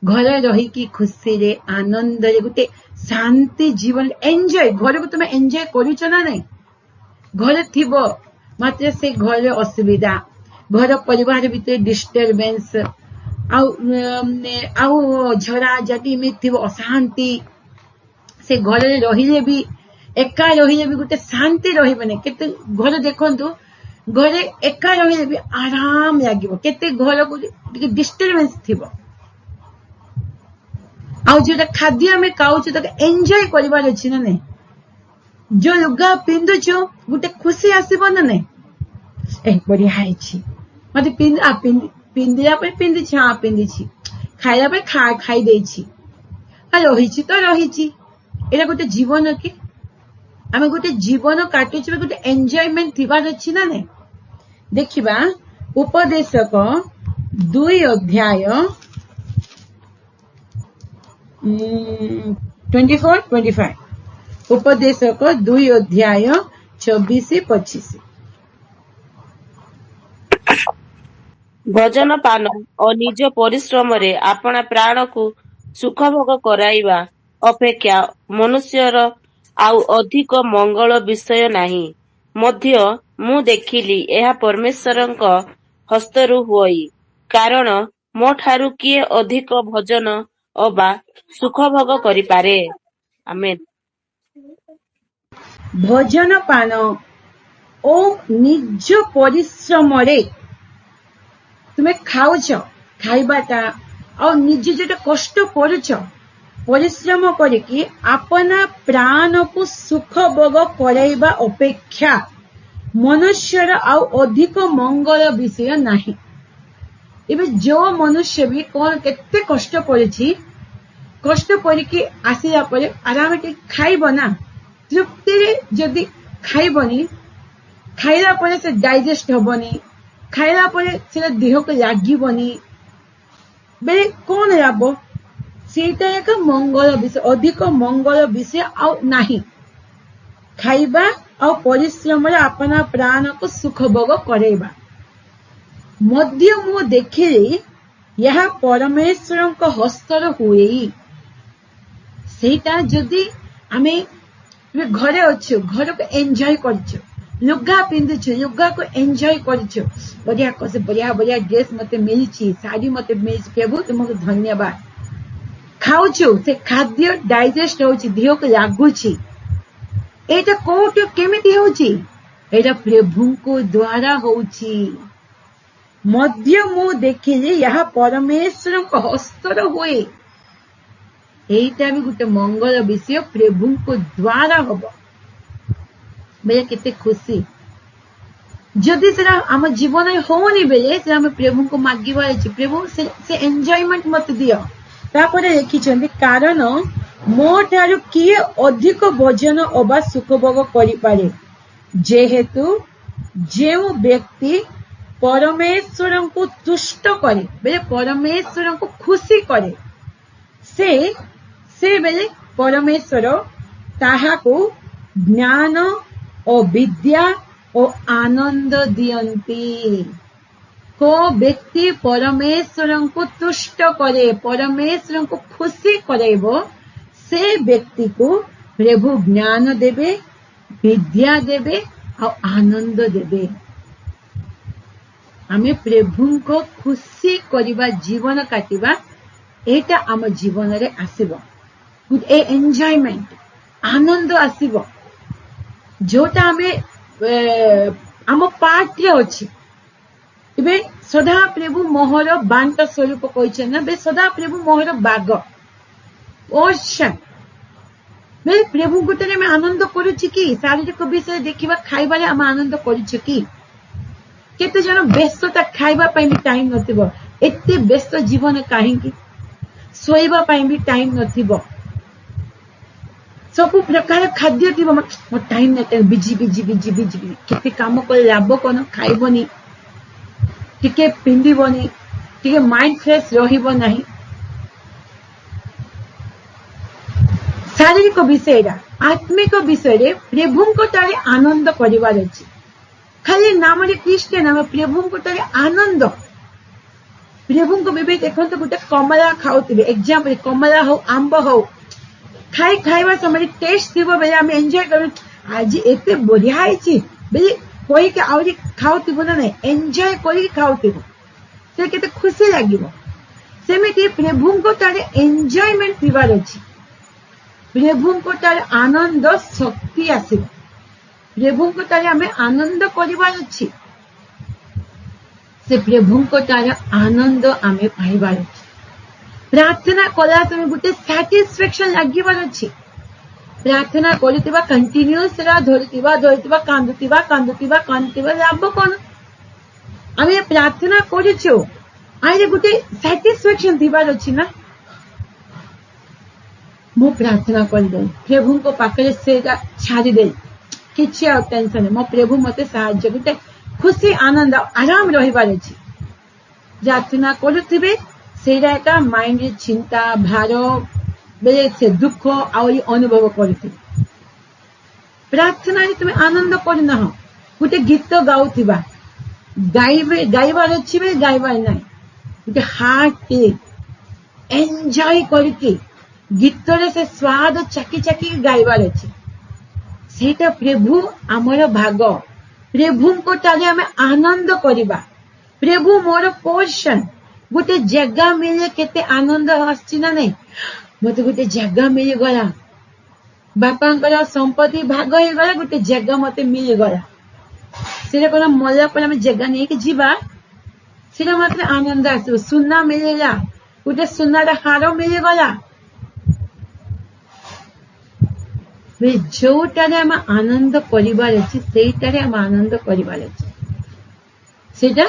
घर रही की खुशी रे आनंद रे गुटे शांति जीवन एन्जॉय घर को तुम एन्जॉय करूछ ना नहीं घर थिबो मात्र से घर असुविधा घर परिवार भीतर डिस्टर्बेंस आउ झरा जाति में थिबो अशांति से घर रे रहिले भी एका रहिले भी गुटे शांति रहिबने केते घर देखंतु घरे एका रहिले भी आराम लागिबो केते घर को डिस्टर्बेंस थिबो आउ जो खाद्य में खाऊछु तो एंजॉय करिबार अछि ना नहीं जो लुगा पिंदुछु गुटे खुशी आसीबो ना नहीं ए बढ़िया हैछि मते पिंदिया पे पिंदी छा पिंदी छी खाइला पे खाई देई छी आ रहिछि तो रहिछि एला गुटे जीवन के आमे गुटे जीवन काटुछु गुटे एंजॉयमेंट थिबार अछि ना नहीं देखिबा उपदेशक 2 अध्याय 24-25 उपदेशक 2 अध्याय 24-25 भजन पान और निज परिश्रम रे अपना प्राण को सुख भोग कराइबा अपेक्षा मनुष्यर आउ अधिक मंगल विषय नाही मध्य मु देखिली एहा परमेश्वरंक हस्तरु होई कारण मो ठारू किए अधिक भजन अबा सुख भोग करि पारे आमेन भजन पान ओ निज परिश्रम रे तुमे खाऊछ खाइबाटा और निजे जेटा कष्ट करूछ परिश्रम करिकी अपना प्राण को सुख भोग कराइबा अपेक्षा मनुष्यर आउ अधिक मंगल विषय नहीं। एबे जो मनुष्य भी कौन केते कष्ट करिछि, कष्ट करिकी आसिला परे आराम के खाइबो ना, तृप्ति जदि खाइबनी, खाइला परे से डाइजेस्ट होबनी, खाइला परे से देह को लागिबनी, बे कौन लाभ? सेटा एक मंगल विषय, अधिक मंगल विषय आउ नाही। खाइबा और परिश्रम अपना प्राण को सुख भोग करेबा। मध्य मु देखिले यह परमेश्वर को हस्तर हुए। सेटा जदि आमे घरे अच्छु, घर को एंजॉय करछु, लुगा पिंधुछु, लुगा को एंजॉय करछु, बढ़िया कसे बढ़िया बढ़िया ड्रेस मते मिलछि, साड़ी मते मिलछि, प्रभु तुमको धन्यवाद। खाउछु, से खाद्य डाइजेस्ट होछि, देह को लागुछि, एटा कोट केमिति होछि? एटा प्रभु को द्वारा होछि। मध्य मु देखिले यह परमेश्वर को हस्तर हुए। एटा भी गोटे मंगल विषय, प्रभु को द्वारा होबो। बेले केते खुशी। जदि सेरा आम जीवन होनी बेले से आम प्रभु को मागिबार अछि, प्रभु से एन्जॉयमेंट मत दियो। तापरे लिखिछन्ति कारण मो ठारू किए अधिक भोजन अबा सुख भोग करि पारे, जेहेतु जेउ व्यक्ति परमेश्वर को तुष्ट करे, बेले परमेश्वर को खुशी करे, से बेले परमेश्वर ताहाको ज्ञान और विद्या और आनंद दियंती। को व्यक्ति परमेश्वर को तुष्ट करे, परमेश्वर को खुशी करेबो, से व्यक्ति को प्रभु ज्ञान देवे, विद्या देवे और आनंद देवे। आमे प्रभु को खुशी करिबा, जीवन काटिबा, एटा आम जीवन रे आसीबो। ए एन्जॉयमेंट, आनंद आसीबो, जोटा आमे आम पार्ट रे अछि। इबे सदा प्रभु मोहर बांट स्वरूप कहिछन ना, बे सदा प्रभु मोहर बाग ओशन। बे प्रभु गुटरे में आनंद करूछि कि? शारीरिक विषय देखिबा, खाइबारे आम आनंद करूछि कि? केते जन व्यस्तता, खाइबा पई भी टाइम नथिबो, एते व्यस्त जीवन काहेकि? सोइबा पई भी टाइम नथिबो, सब प्रकार खाद्य थिबो, मो टाइम नते, बिजी बिजी बिजी बिजी, केते काम कर लाभ कोन? खाइबोनी, टिके पिंदिबोनी, टिके माइंड फ्रेश रहिबो नाही। शारीरिक विषय, आत्मिक विषय प्रभु को तारे आनंद करिवार अछि। खाली नाम रे क्रिश्चियन, नाम प्रभु को तारे आनंद। प्रभु को बेबे देखो तो गोटे कमला खाउतिबे, एग्जांपल कमला हो, आंब हो, खाइबा समय टेस्ट थिबो, बेले हम एन्जॉय करू, आज एते बढ़िया आइछि बेले कोई के आउरी खाउतिबो ना, नै एन्जॉय करी खाउतिबो, से केते खुशी लागिबो। सेमिति प्रभु को तारे एन्जॉयमेंट थिबार अछि, प्रभु को तारे आनंद शक्ति आसीबो, प्रभु को तारे हमें आनंद करिबार अछि, से प्रभु को तारे आनंद आमे पाइबार अछि। प्रार्थना कला समय गोटे सैटिस्फैक्शन लागिबार अछि। प्रार्थना करितिबा, कंटिन्यूअस रा धरितिबा कांदुतिबा लाभ कोन? आमे प्रार्थना करिछु, आइरे गोटे सैटिस्फैक्शन दिबार अछि ना। मो प्रार्थना करदे, प्रभु को पाखरे सेटा छाड़ी दे, किछि आ टेंशन, मो प्रभु मते सहाय्य, गोटे खुशी आनंद आराम रहिबार अछि। प्रार्थना करुथिबे, सेरा का माइंड रे चिंता भार बेले से दुख आउरी अनुभव करुथिबे। प्रार्थना रे तुमे आनंद करना हो, गोटे गीत गाउथिबा, गाइबार अछि बे गाइबार नै, गोटे हार्ट एन्जॉय करके गीत रे से स्वाद चाकी चाकी गाइबार अछि। सेटा प्रभु आमर भाग, प्रभु को ताले हमें आनंद करिबा। प्रभु मोर पोर्शन, गोटे जगह मिले केते आनंद आछि ना नै, मते गोटे जगह मिल गला, बापांकर संपत्ति भाग हो गला, गोटे जगह मते मिल गला, सेटा कोन मल्ला पर हम जगह नै कि जीवा, सेटा मात्र आनंद आसो। सुना मिलेला, गोटे सुनार हार मिल गला, जोटारे आम आनंद करिबार अछि सेटारे आम आनंद करिबार अछि सेटा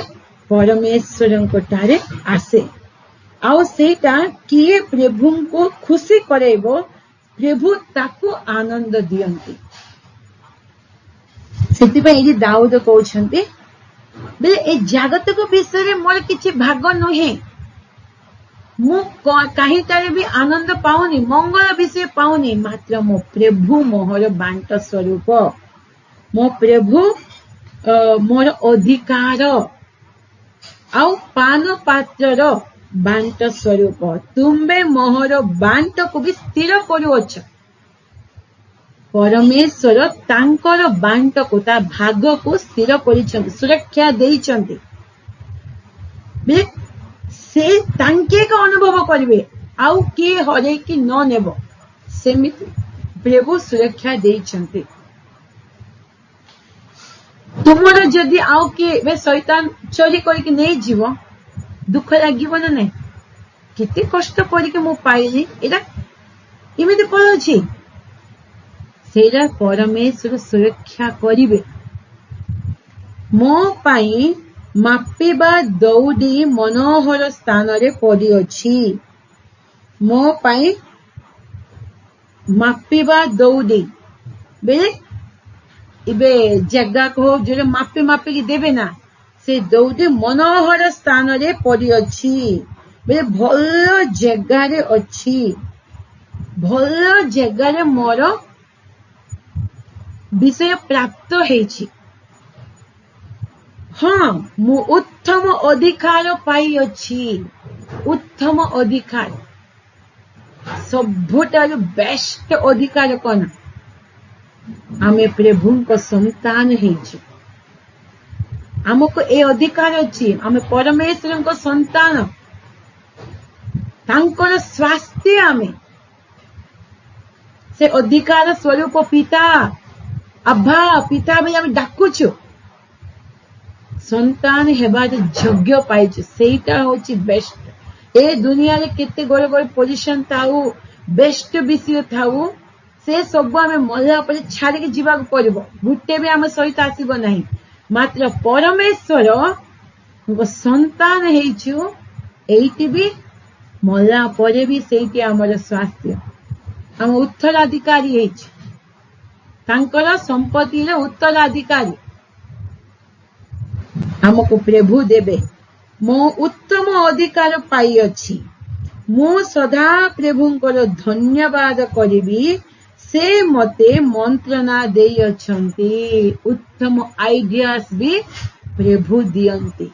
परमेश्वरंको ठारे आसे आउ सेटा किए प्रभु को खुशी करेबो प्रभु ताकू आनंद दियंती सेति दाऊद कहउछंती बे ए जागतिक विषय मोर किछि भाग नहे मु काहीटारे भी आनंद पाउनी मंगल विषय पाउनी मात्र मो प्रभु मोहर बांट स्वरूप मो प्रभु मोर अधिकार आउ पान पात्र बांट स्वरूप तुम्बे मोहर बांट को भी स्थिर करूअछ परमेश्वर तांकर बांट को ता भाग को स्थिर करिसंती सुरक्षा देइसंती बे से तांके का अनुभव करिवे आउ के हरे कि न नेबो सेमिति प्रभु सुरक्षा देइसंती तुमर जदि आउ के बे शैतान चोरी करके नै जीवो दुख लागिबो ना नै केते कष्ट करके मु पाइली एटा इमिति कहछि सेरा परमेश्वर सुरक्षा करिवे मो पाई मापिबा दौड़ी मनोहर स्थान रे पड़ी अछि मो पाई मापिबा दौड़ी बेले इबे जगह को जो मापी मापी की देबे ना से दौड़ी मनोहर स्थान रे पड़ी अछि बेले भल जगह रे अछि भल जगह रे मोर विषय प्राप्त हेछि हाँ मु उत्तम अधिकार पाई अछि उत्तम अधिकार सबुठारु बेस्ट अधिकार कोन आमे प्रभु को संतान हेछि हमको ए अधिकार अछि आमे परमेश्वर को संतान तांकर स्वास्थ्य आमे से अधिकार स्वरूप पिता अब्बा पिता भाई आमे डाकुछु संतान हेबार योग्य पाइछु सेटा होछि बेस्ट ए दुनिया रे केते गोरे गोरे पोजीशन थाउ बेस्ट विषय थाउ से सब आमे मजा पर छाड़ी के जीवा पड़िबो गुटे भी आमे सहित आसीबो नाही मात्र परमेश्वर को संतान हेछु एइति भी मजा परे भी सेइति हमर स्वास्थ्य हम उत्तराधिकारी हेछु तांकर संपत्ति रे उत्तराधिकारी हमको प्रभु देबे मो उत्तम अधिकार पाई अछि मु सदा प्रभुंकर धन्यवाद करिबी से मते मंत्रणा देई अछंती उत्तम आइडियास भी प्रभु दियंती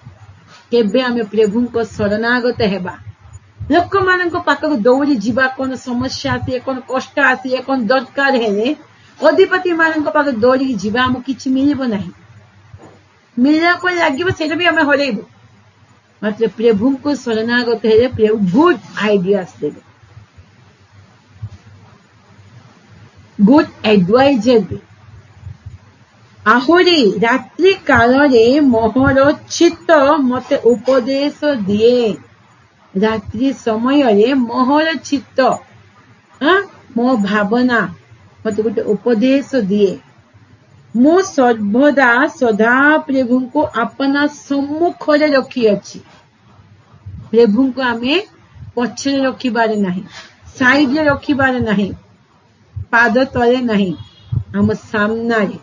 केबे हमें प्रभु को शरणागत हेबा लोक मानक पाखक दौड़ी जीवा कोन समस्या आसी कोन कष्ट आसी कोन दरकार हेले अधिपति मानक पाखक दौड़ी जीवा हम किछि मिलिबो नाही मिलना को लागिबो सेटा भी हमें हरेबो मात्र प्रभु को शरणागत हेले प्रभु गुड आइडियास देबे गुड एडवाइजर भी आहुरी रात्रि काल रे मोहर चित्त मते उपदेश दिए रात्रि समय रे मोहर चित्त मो भावना मते गोटे उपदेश दिए मु सर्वदा सदा प्रभु को अपना सम्मुख रे रखी अछि प्रभु को आमे पछरे रखिबारे नाही साइड रे रखिबारे नाही पाद तले नाही हम सामना रे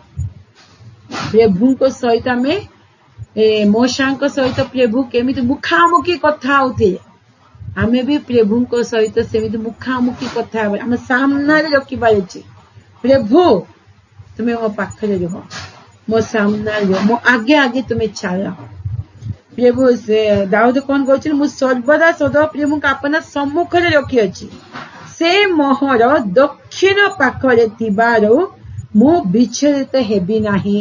प्रभु को सहित में मोशा को सहित प्रभु केमिति मुखामुखी कथा होते आमे भी प्रभु को सहित सेमिति मुखामुखी कथा हम सामना रे रखिबारे अछि प्रभु तुम्हें मो पाखरे रह मो सामना रह मो आगे आगे तुम्हें चल प्रभु से दाऊद कौन कहछन मु सर्वदा सदा प्रभु का अपना सम्मुख रे रखी अछि से मोहर दक्षिण पाखरे थिबारो मु विचलित हेबी नाही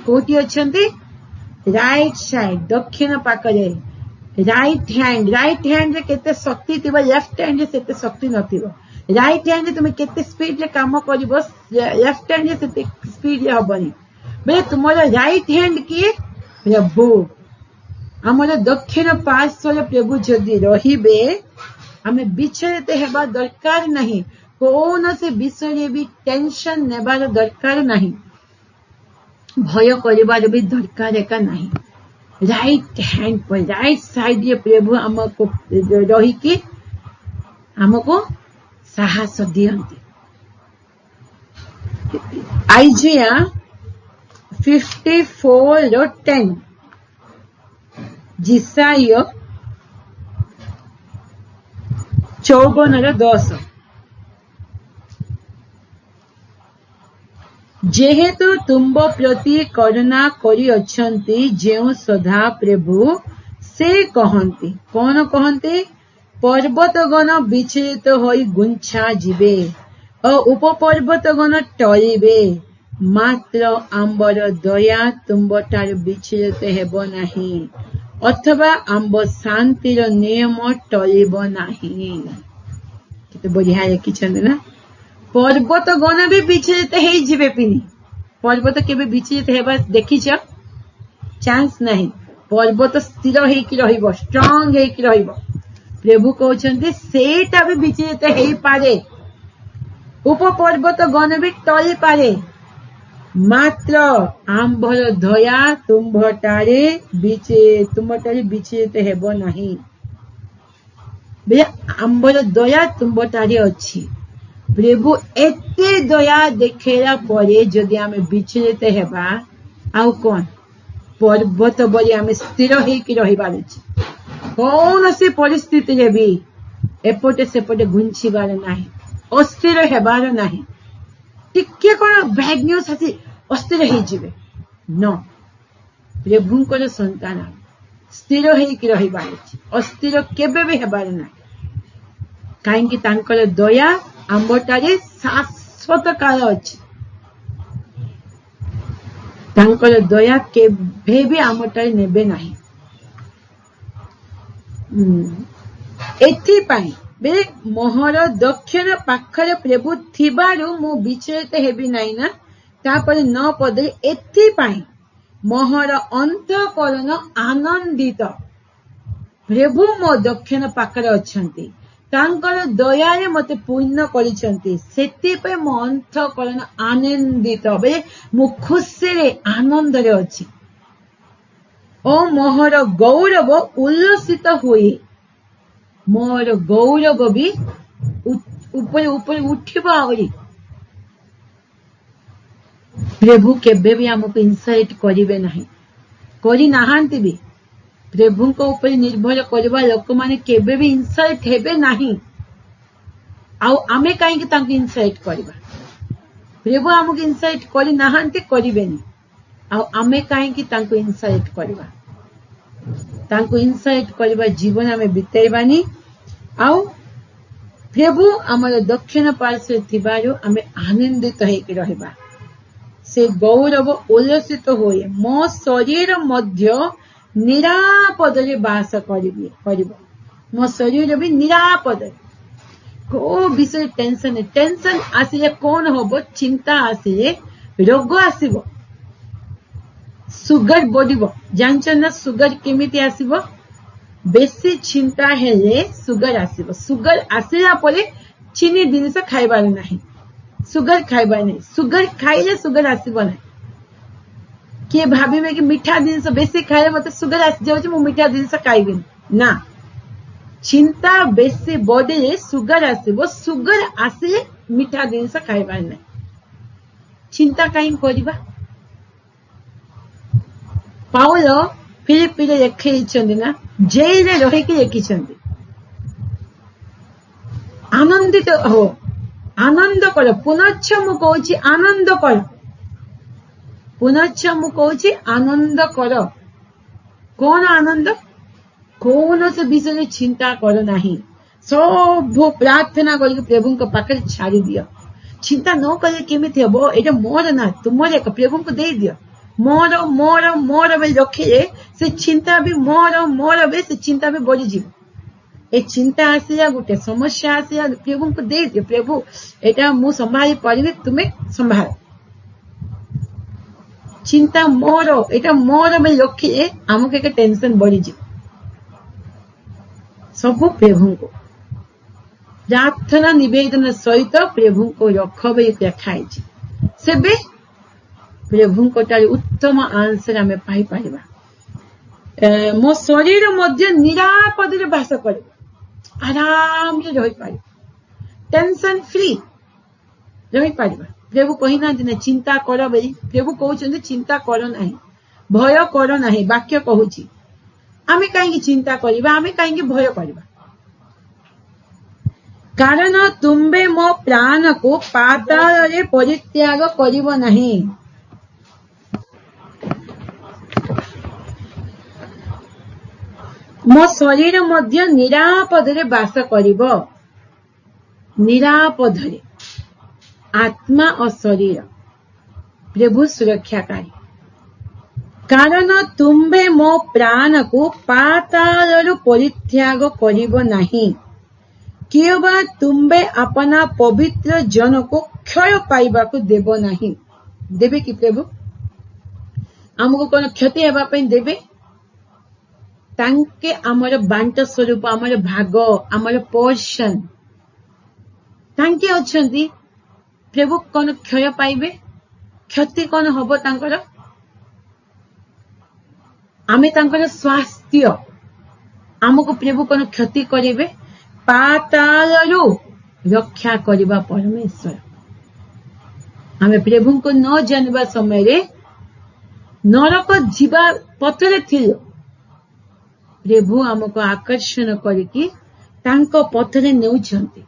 कोठी अछंती राइट साइड दक्षिण पाखरे राइट हैंड रे केते शक्ति थिबा लेफ्ट हैंड रे सेते शक्ति नथिबो राइट हैंड रे तुम केते स्पीड रे काम करबो लेफ्ट हैंड रे सेते स्पीड रे हबनी बे तुमरा राइट हैंड की प्रभु हमर दक्षिण पार्श्व रे प्रभु जदी रहिबे हमें विचलित हेबा दरकार नहीं कौन से विषय भी टेंशन नेबार दरकार नहीं, भय करिबार भी दरकार एका नहीं। राइट हैंड पर राइट साइड रे प्रभु हमको रही कि हमको साहस दियंती। आइजिया 54:10, जिसाय 54:10, जेहेतु तुम प्रति करुणा करी अछंती जेउ सदा प्रभु से कहंती। कौन कहंती? पर्वतगण विचलित होई गुंछा जिबे और उपपर्वतगण टळिबे, मात्र आंबर दया तुंबठार विचलित हेबो नाही, अथवा आंब शांतिर नियम टळिब नाही। केते बढ़िया लिखिछन ना। पर्वत गण भी विचलित हेई जिबे पिनी। पर्वत केबे विचलित हेबा देखिछ? चांस नहीं। पर्वत स्थिर हेकी रहिबो, स्ट्रांग हेकी रहिबो। प्रभु कहउछन्ते सेटा भी विचलित हेई पारे, उपपर्वत गण भी टळी पारे, मात्र आंबर दया तुंबठारे विचलित हेबो नाही। बे आंबर दया तुंबठारे अछि। प्रभु एते दया देखेला परे जदि आमे विचलित हेबा, आउ कोन पर्वत बली आमे स्थिर हेकी रहिबार अछि। कौन से परिस्थिति रे भी एपटे सेपटे घुंचिबार नाही, अस्थिर हेबार नाही। टिके कोन बैड न्यूज आसी अस्थिर हेई जिबे न। प्रभुंकर संतान स्थिर हेकी रहिबार अछि, अस्थिर केबे भी हेबार नाही। काहेकि तांकर दया आंबटारे शाश्वत काल अछि। तांकर दया केबे भी आंबटारे नेबे नाही। एथि पाई बे मोहर दक्षिण पाखरे प्रभु थिबारु मु विचलित हेबी नाही ना। तापर 9 पदे एथि पाई मोहर अंतःकरण आनंदित, प्रभु मो दक्षिण पाखरे अछंती, तांकर दयारे मते पूर्ण करिसंती, सेति पे मो अंतःकरण आनंदित, बे मु खुशी रे आनंद रे अछि। ओ मोहर गौरव उल्लसित हुई, मोर गौरव भी ऊपर ऊपर उठिबा आउरी। प्रभु केबे भी हमको इंसल्ट करिवे नाही, करि नाहांती भी। प्रभु को ऊपर निर्भर करबा लोक माने केबे भी इंसल्ट हेबे नाही। आउ आमे काहे कि तांको इंसल्ट करबा? प्रभु हमको इंसल्ट करि नाहांती, करिवेनी। आउ आमे काहे कि तांको इंसल्ट करबा? तांको इंसल्ट करबा जीवन आमे बितेबानी। आउ प्रभु हमर दक्षिण पार्श्व थिबारो आमे आनंदित हेकि रहबा। से गौरव उल्लसित होए मो शरीर मध्य निरापदरे बास करिबो। मो शरीर भी निरापद। को विषय टेंशन आसिले कौन होबो? चिंता आसिले रोग आसिबो, सुगर बढ़िबो। जानछन ना सुगर केमिति आसिबो? बेसी चिंता हेले सुगर आसिबो। सुगर आसिला परे चीनी जिनिस खाइबार नाही, सुगर खाइबार नाही। सुगर खाइले सुगर आसिबो नाही। किए भाबिबे कि मीठा जिनिस बेसी खाइले मते सुगर आसि जाउछि, मु मीठा जिनिस खाइबिनी ना। चिंता बेसी बढ़िले सुगर आसिबो, सुगर आसिले मीठा जिनिस खाइबार नाही। चिंता काई करिबा? पाउलो फिलिपी रे लिखिछन्ति ना, जेल रे रहिकि लिखिछन्ति, आनंदित हो, आनंद कर। पुनश्च मु कहूछि आनंद कर, पुनश्च मु कहूछि आनंद कर। कौन आनंद? कौन से विषय चिंता कर नाही। सब प्रार्थना करके प्रभु को पाखे छाड़ी दियो। चिंता न करे केमिति हबो? एटा मोर ना, तुमर एक प्रभु को दे दियो। मोर मोर मोर बे रखिले से चिंता भी मोर बे से चिंता भी बढ़ी जीव। ए चिंता आसिया गोटे समस्या आसिया प्रभु को दे दियो। प्रभु एटा मु संभाली परिबे, तुमे संभाल। चिंता मोर, एटा मोर बे रखिले हमके एक टेंशन बढ़ी जीव। सब प्रभु को प्रार्थना निवेदन सहित प्रभु को रख लिखाई सेबे प्रभु उत्तम आंसर आम पाई मो शरीर मध्य निरापद बास कर आराम से रही पार टेंशन फ्री रही पार प्रभु कही ना चिंता कर बोली प्रभु कहते चिंता कर ना भय कर ना वाक्य कहूँ आमे कहीं चिंता करवा आमे कहीं भय करवा कारण तुम्बे मो प्राण को पाताल परित्याग करिव नहीं मो शरीर मध्य निरापदरे बास करिव निरापदरे आत्मा और शरीर प्रभु सुरक्षाकारी कारण तुम्बे मो प्राण को पाताल परित्याग करिव नहीं किबा तुम्बे अपना पवित्र जन को क्षय पाइबा को देव नहीं देवे कि प्रभु आमको कौन क्षति हेबा पई देवे तांके आमर बांट स्वरूप आमर भाग आमर पोर्शन तांके अछंती प्रभु कौन क्षय पाइबे क्षति कौन हबो तांकर आमे तांकर स्वास्थ्य आमको प्रभु कौन क्षति करेबे पातालरू रक्षा करिबा परमेश्वर आमे प्रभु को न जानवा समय रे नरक जीवा पथरे थिलो प्रभु आमको आकर्षण करिकी तांको पथरे नेउछंती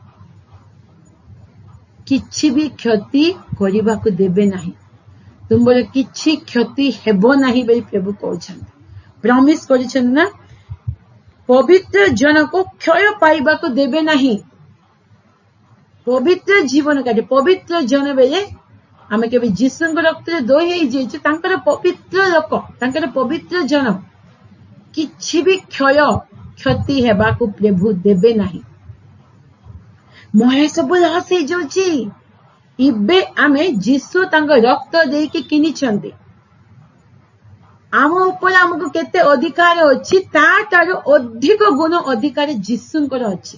किछि भी क्षति करिबा को देबे नाही तुमर किछि क्षति हेबो नाही बे प्रभु कहछंती प्रॉमिस करिछन ना पवित्र जन को क्षय पाइबा को देबे नहीं पवित्र जीवन काटे पवित्र जन बेले आमे केबे जीसुंग रक्त रे दोही जेछि तांकर पवित्र लोक तांकर पवित्र जन किछि भी क्षय क्षति हेबा को प्रभु देबे नहीं मोहे सब लॉस हे जोछि इबे आमे जीसु तांकर रक्त देकी किनिछंती आम ऊपर आमको केते अधिकार अच्छी तार अधिक गुण अधिकार जीशुंकर अच्छी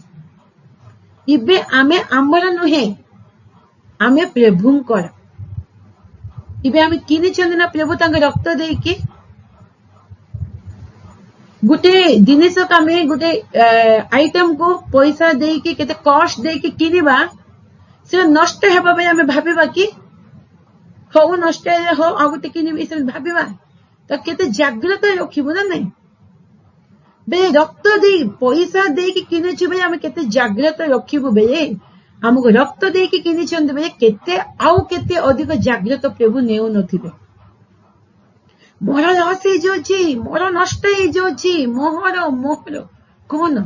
इबे आमे आमर नुहे आमे प्रभुंकर इबे आमे किनी चंद ना प्रभु तांग रक्त देकी गुटे जिनिस का आमे गुटे आइटम को पैसा देकी केते कॉस्ट देकी किनिबा से नष्ट हेबा बे आमे भाबिबा कि हो नष्ट हो आ गुटे किनिबी से भाबिबा तो केते जागृत रखिबो ना नहीं बे रक्त दे पैसा दे कि किने छु बे हम केते जागृत रखिबो बे हमको रक्त दे कि किने छंद बे केते आउ केते अधिक जागृत प्रभु नेउ नथिबे मोर लॉस हे जोछि मोर नष्ट हे जोछि मोहर कोन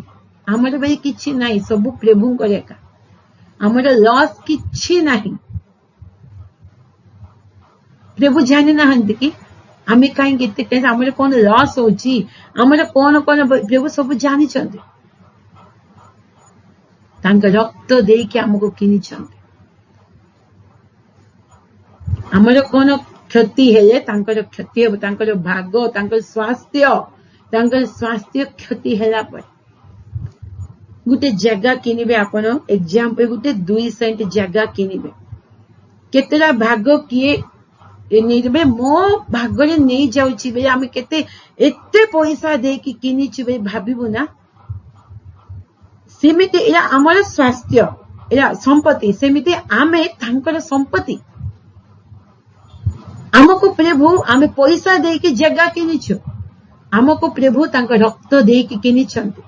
हमर बे किछि नाही सब प्रभु करेका हमर लॉस किछि नाही प्रभु जाने ना हंती कि आमे कहीं केते आमर कौन लॉस होची आमर कौन कौन प्रभु सब जानी चंदे तांका रक्त दे के हमको किनी चंदे आमर कौन क्षति हेले तांकर क्षति हो तांकर भाग तांकर स्वास्थ्य क्षति हेला पर गुटे जगह किनिबे आपण एग्जांपल गुटे 2 सेंट जगह किनिबे केतेला भाग किए निबे मो भागरे नहीं जाउची बे आमे केते एते पैसा दे कि किनिछु बे भाबिबु ना सेमिते एला हमर स्वास्थ्य एला संपत्ति सेमिते आमे तांकर संपत्ति हमको प्रभु आमे पैसा दे कि जगह किनिछु हमको प्रभु तांक रक्त दे कि किनिछंती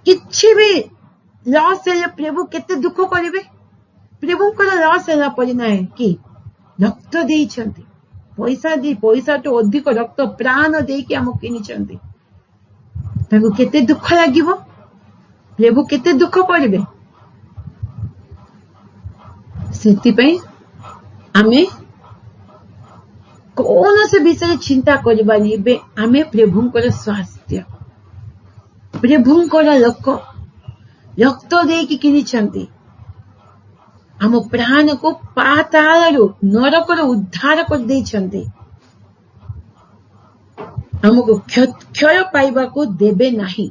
किछि भी लॉस है प्रभु केते दुख करिवे प्रभु को लॉस है परिना है कि रक्त देइछंती पैसा तो अधिक रक्त प्राण देकी हमको किनिछंती ताको केते दुख लागिवो प्रभु केते दुख करिवे सेति पई आमे कौन से विषय चिंता करबा निबे आमे प्रभुंकर स्वास्थ्य प्रभुंकर लोक रक्त देकी किनिछंती आम प्राण को पातालरू नरकर उद्धार कर देइछंती हमको क्षय पाइबा को देबे नहीं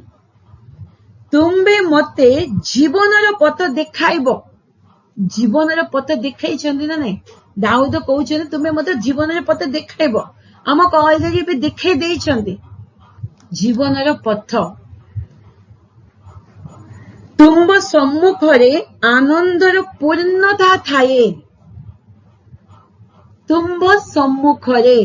ତୁମ୍ଭେ ମତେ ଜୀବନର ପଥ ଦେଖାଇବ। ଜୀବନର ପଥ ଦେଖାଇଛନ୍ତି ନା ନାଇଁ? ଦାଉଦ କହୁଛନ୍ତି ତୁମେ ମତେ ଜୀବନର ପଥ ଦେଖାଇବ। ଆମକୁ ଅଲରେଡି ବି ଦେଖାଇ ଦେଇଛନ୍ତି ଜୀବନର ପଥ। ତୁମ୍ଭ ସମ୍ମୁଖରେ ଆନନ୍ଦର ପୂର୍ଣ୍ଣତା ଥାଏ। ତୁମ୍ଭ ସମ୍ମୁଖରେ,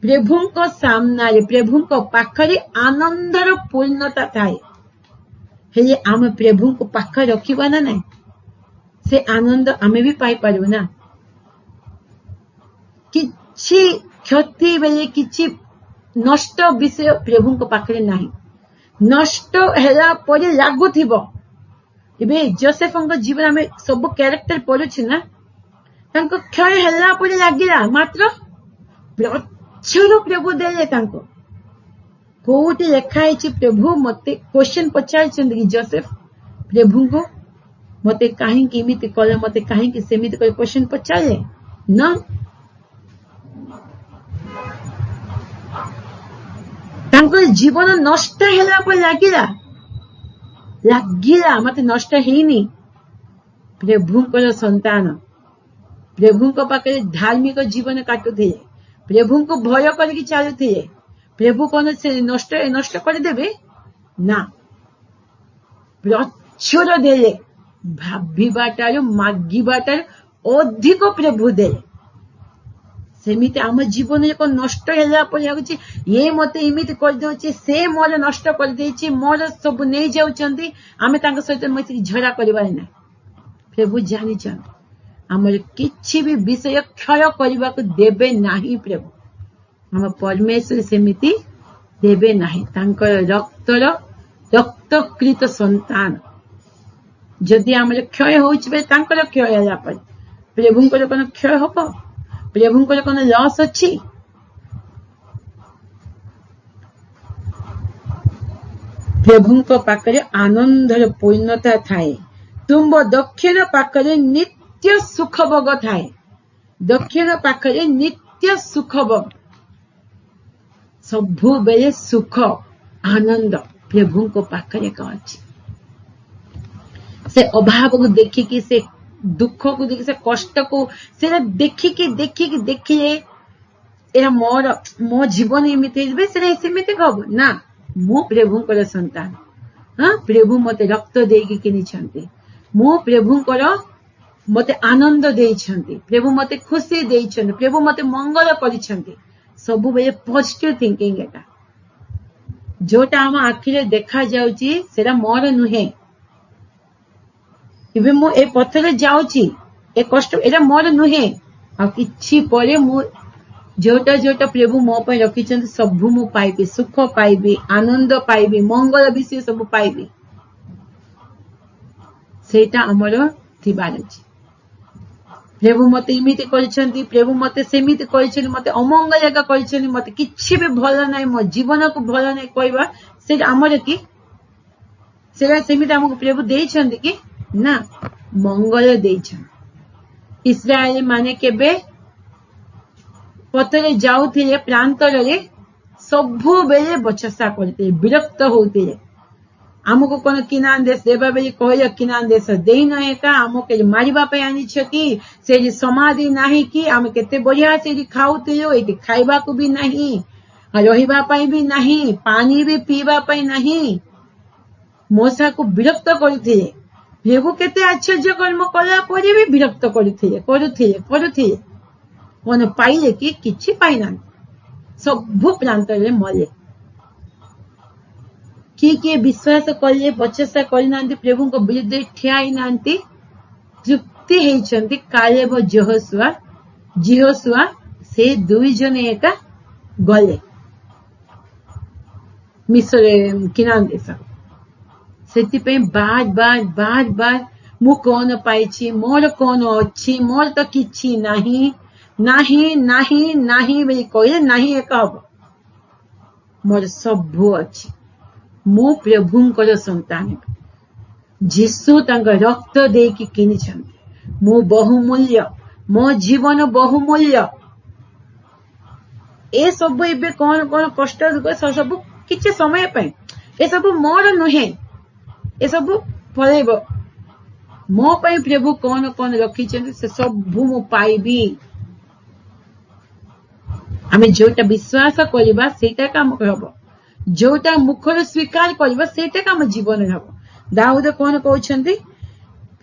ପ୍ରଭୁଙ୍କ ସାମ୍ନାରେ, ପ୍ରଭୁଙ୍କ ପାଖରେ ଆନନ୍ଦର ପୂର୍ଣ୍ଣତା ଥାଏ। ହେଲେ ଆମେ ପ୍ରଭୁଙ୍କୁ ପାଖରେ ରଖିବା ନା ନାଇଁ? ସେ ଆନନ୍ଦ ଆମେ ବି ପାଇପାରିବୁ ନା। କିଛି କ୍ଷତି ବେଳେ କିଛି ନଷ୍ଟ ବିଷୟ ପ୍ରଭୁଙ୍କ ପାଖରେ ନାହିଁ। ନଷ୍ଟ ହେଲା ପରେ ଲାଗୁଥିବ। ଏବେ ଯୋସେଫଙ୍କ ଜୀବନ ଆମେ ସବୁ କ୍ୟାରେକ୍ଟର ପଢୁଛି ନା, ତାଙ୍କ କ୍ଷୟ ହେଲା ପରେ ଲାଗିଲା, ମାତ୍ର ପ୍ରଚୁର ପ୍ରଭୁ ଦେଲେ ତାଙ୍କୁ। କୋଉଠି ଲେଖା ହେଇଛି ପ୍ରଭୁ ମତେ କ୍ୱେଶ୍ଚନ ପଚାରିଛନ୍ତି କି ଯୋସେଫ ପ୍ରଭୁଙ୍କୁ, ମତେ କାହିଁକି ଏମିତି କଲେ, ମତେ କାହିଁକି ସେମିତି କଲେ, କ୍ୱେଶ୍ଚନ ପଚାରିଲେ ନା? ତାଙ୍କର ଜୀବନ ନଷ୍ଟ ହେଲା ପରେ ଲାଗିଲା ମତେ ନଷ୍ଟ ହେଇନି। ପ୍ରଭୁଙ୍କର ସନ୍ତାନ ପ୍ରଭୁଙ୍କ ପାଖରେ ଧାର୍ମିକ ଜୀବନ କାଟୁଥିଲେ, ପ୍ରଭୁଙ୍କୁ ଭୟ କରିକି ଚାଲୁଥିଲେ। ପ୍ରଭୁ କଣ ସେ ନଷ୍ଟ କରିଦେବେ ନା, ପ୍ରଚୁର ଦେଲେ। ଭାବିବାଟାରୁ ମାଗିବାଟାରୁ ଅଧିକ ପ୍ରଭୁ ଦେଲେ। ସେମିତି ଆମ ଜୀବନରେ କଣ ନଷ୍ଟ ହେଲା ପରେ ଲାଗୁଛି, ଇଏ ମତେ ଏମିତି କରିଦଉଛି, ସେ ମୋର ନଷ୍ଟ କରିଦେଇଛି, ମୋର ସବୁ ନେଇଯାଉଛନ୍ତି, ଆମେ ତାଙ୍କ ସହିତ ଝଗଡ଼ା କରିବାର ନାହିଁ। ପ୍ରଭୁ ଜାଣିଛନ୍ତି ଆମର କିଛି ବି ବିଷୟ କ୍ଷୟ କରିବାକୁ ଦେବେ ନାହିଁ। ପ୍ରଭୁ ଆମ ପରମେଶ୍ୱର ସେମିତି ଦେବେ ନାହିଁ। ତାଙ୍କର ରକ୍ତକୃତ ସନ୍ତାନ ଯଦି ଆମର କ୍ଷୟ ହଉଛି, ତାଙ୍କର କ୍ଷୟ ହେଲା ପରେ ପ୍ରଭୁଙ୍କର କଣ କ୍ଷୟ ହବ? ପ୍ରଭୁଙ୍କର କଣ ଲସ୍ ଅଛି? ପ୍ରଭୁଙ୍କ ପାଖରେ ଆନନ୍ଦର ପୂର୍ଣ୍ଣତା ଥାଏ। ତୁମ୍ଭ ଦକ୍ଷିଣ ପାଖରେ ନିତ୍ୟ ସୁଖ ଭୋଗ ଥାଏ। ଦକ୍ଷିଣ ପାଖରେ ନିତ୍ୟ ସୁଖ ଭୋଗ, ସବୁବେଳେ ସୁଖ ଆନନ୍ଦ ପ୍ରଭୁଙ୍କ ପାଖରେ ଅଛି। ସେ ଅଭାବକୁ ଦେଖିକି, ସେ ଦୁଃଖକୁ ଦେଖି, ସେ କଷ୍ଟକୁ ସେଟା ଦେଖିଲେ ଏରା ମୋ ଜୀବନ ଏମିତି ହେଇଯିବେ, ସେଟା ସେମିତି ହବ ନା। ମୁଁ ପ୍ରଭୁଙ୍କର ସନ୍ତାନ। ପ୍ରଭୁ ମତେ ରକ୍ତ ଦେଇକି କିଣିଛନ୍ତି। ମୁଁ ପ୍ରଭୁଙ୍କର, ମତେ ଆନନ୍ଦ ଦେଇଛନ୍ତି, ପ୍ରଭୁ ମତେ ଖୁସି ଦେଇଛନ୍ତି, ପ୍ରଭୁ ମତେ ମଙ୍ଗଳ କରିଛନ୍ତି। ସବୁବେଳେ ପଜିଟିଭ ଥିଙ୍କିଂ। ଏଟା ଯୋଉଟା ଆମ ଆଖିରେ ଦେଖାଯାଉଛି ସେଟା ମୋର ନୁହେଁ। ଏବେ ମୁଁ ଏ ପଥରେ ଯାଉଛି, ଏ କଷ୍ଟ ଏଟା ମୋର ନୁହେଁ। ଆଉ କିଛି ପରେ ମୁଁ ଯୋଉଟା ପ୍ରଭୁ ମୋ ପାଇଁ ରଖିଛନ୍ତି ସବୁ ମୁଁ ପାଇବି, ସୁଖ ପାଇବି, ଆନନ୍ଦ ପାଇବି, ମଙ୍ଗଳ ବିଷୟ ସବୁ ପାଇବି। ସେଇଟା ଆମର ଥିବାର ଅଛି। ପ୍ରଭୁ ମତେ ଏମିତି କରିଛନ୍ତି, ପ୍ରଭୁ ମତେ ସେମିତି କରିଛନ୍ତି, ମତେ ଅମଙ୍ଗଳ ଜାଗା କରିଛନ୍ତି, ମତେ କିଛି ବି ଭଲ ନାହିଁ, ମୋ ଜୀବନକୁ ଭଲ ନାହିଁ କହିବା, ସେଇଟା ଆମର କି? ସେଇଟା ସେମିତି ଆମକୁ ପ୍ରଭୁ ଦେଇଛନ୍ତି କି? ନା, ମଙ୍ଗଳ ଦେଇଛନ୍ତି। ଇସ୍ରାଏଲ ମାନେ କେବେ ପଥରେ ଯାଉଥିଲେ, ପ୍ରାନ୍ତରରେ ସବୁବେଳେ ବଚସା କରୁଥିଲେ, ବିରକ୍ତ ହଉଥିଲେ। ଆମକୁ କଣ କିନାନ ଦେଶ ଦେବା ବୋଲି କହିଲେ, କିନାନ ଦେଶ ଦେଇନ, ଏକା ଆମକୁ ମାରିବା ପାଇଁ ଆଣିଛ କି? ସେଠି ସମାଧି ନାହିଁ କି? ଆମେ କେତେ ବଢିଆ ସେଠି ଖାଉଥିଲୁ, ଏଠି ଖାଇବାକୁ ବି ନାହିଁ, ରହିବା ପାଇଁ ବି ନାହିଁ, ପାଣି ବି ପିଇବା ପାଇଁ ନାହିଁ। ମୋସାକୁ ବିରକ୍ତ କରୁଥିଲେ। ପ୍ରଭୁ କେତେ ଆଶ୍ଚର୍ଯ୍ୟ କର୍ମ କଲା ପରେ ବି ବିରକ୍ତ କରୁଥିଲେ। କଣ ପାଇଲେ କି? କିଛି ପାଇନାହାନ୍ତି। ସବୁ ପ୍ରାନ୍ତରେ ମଲେ। କିଏ ବିଶ୍ୱାସ କଲେ, ବଚସା କରିନାହାନ୍ତି, ପ୍ରଭୁଙ୍କ ବିରୁଦ୍ଧରେ ଠିଆ ହେଇନାହାନ୍ତି, ତୃପ୍ତି ହେଇଛନ୍ତି। କାଲେବ ଯହୋଶୁଆ ସେ ଦୁଇ ଜଣ ଏକା ଗଲେ ମିଶ୍ର କିନାନ ଦେଶ। ସେଥିପାଇଁ ବାର ମୁଁ କଣ ପାଇଛି, ମୋର କଣ ଅଛି, ମୋର ତ କିଛି ନାହିଁ ବୋଲି କହିଲେ ନାହିଁ ଏକା ହବ। ମୋର ସବୁ ଅଛି। ମୁଁ ପ୍ରଭୁଙ୍କର ସନ୍ତାନ। ଯୀଶୁ ତାଙ୍କ ରକ୍ତ ଦେଇକି କିଣିଛନ୍ତି। ମୁଁ ବହୁମୂଲ୍ୟ, ମୋ ଜୀବନ ବହୁମୂଲ୍ୟ। ଏସବୁ ଏବେ କଣ କଷ୍ଟ ଦୁଃଖ ସବୁ କିଛି ସମୟ ପାଇଁ, ଏସବୁ ମୋର ନୁହେଁ। ए सब पळेब मो पई प्रभु कौन कौन रखी से सब मु पाइबी आमे जोटा विश्वास करबा सेटा काम हबो जोटा मुखर स्वीकार करबा सेटा काम जीवन हबो दाऊद कौन कहउछंती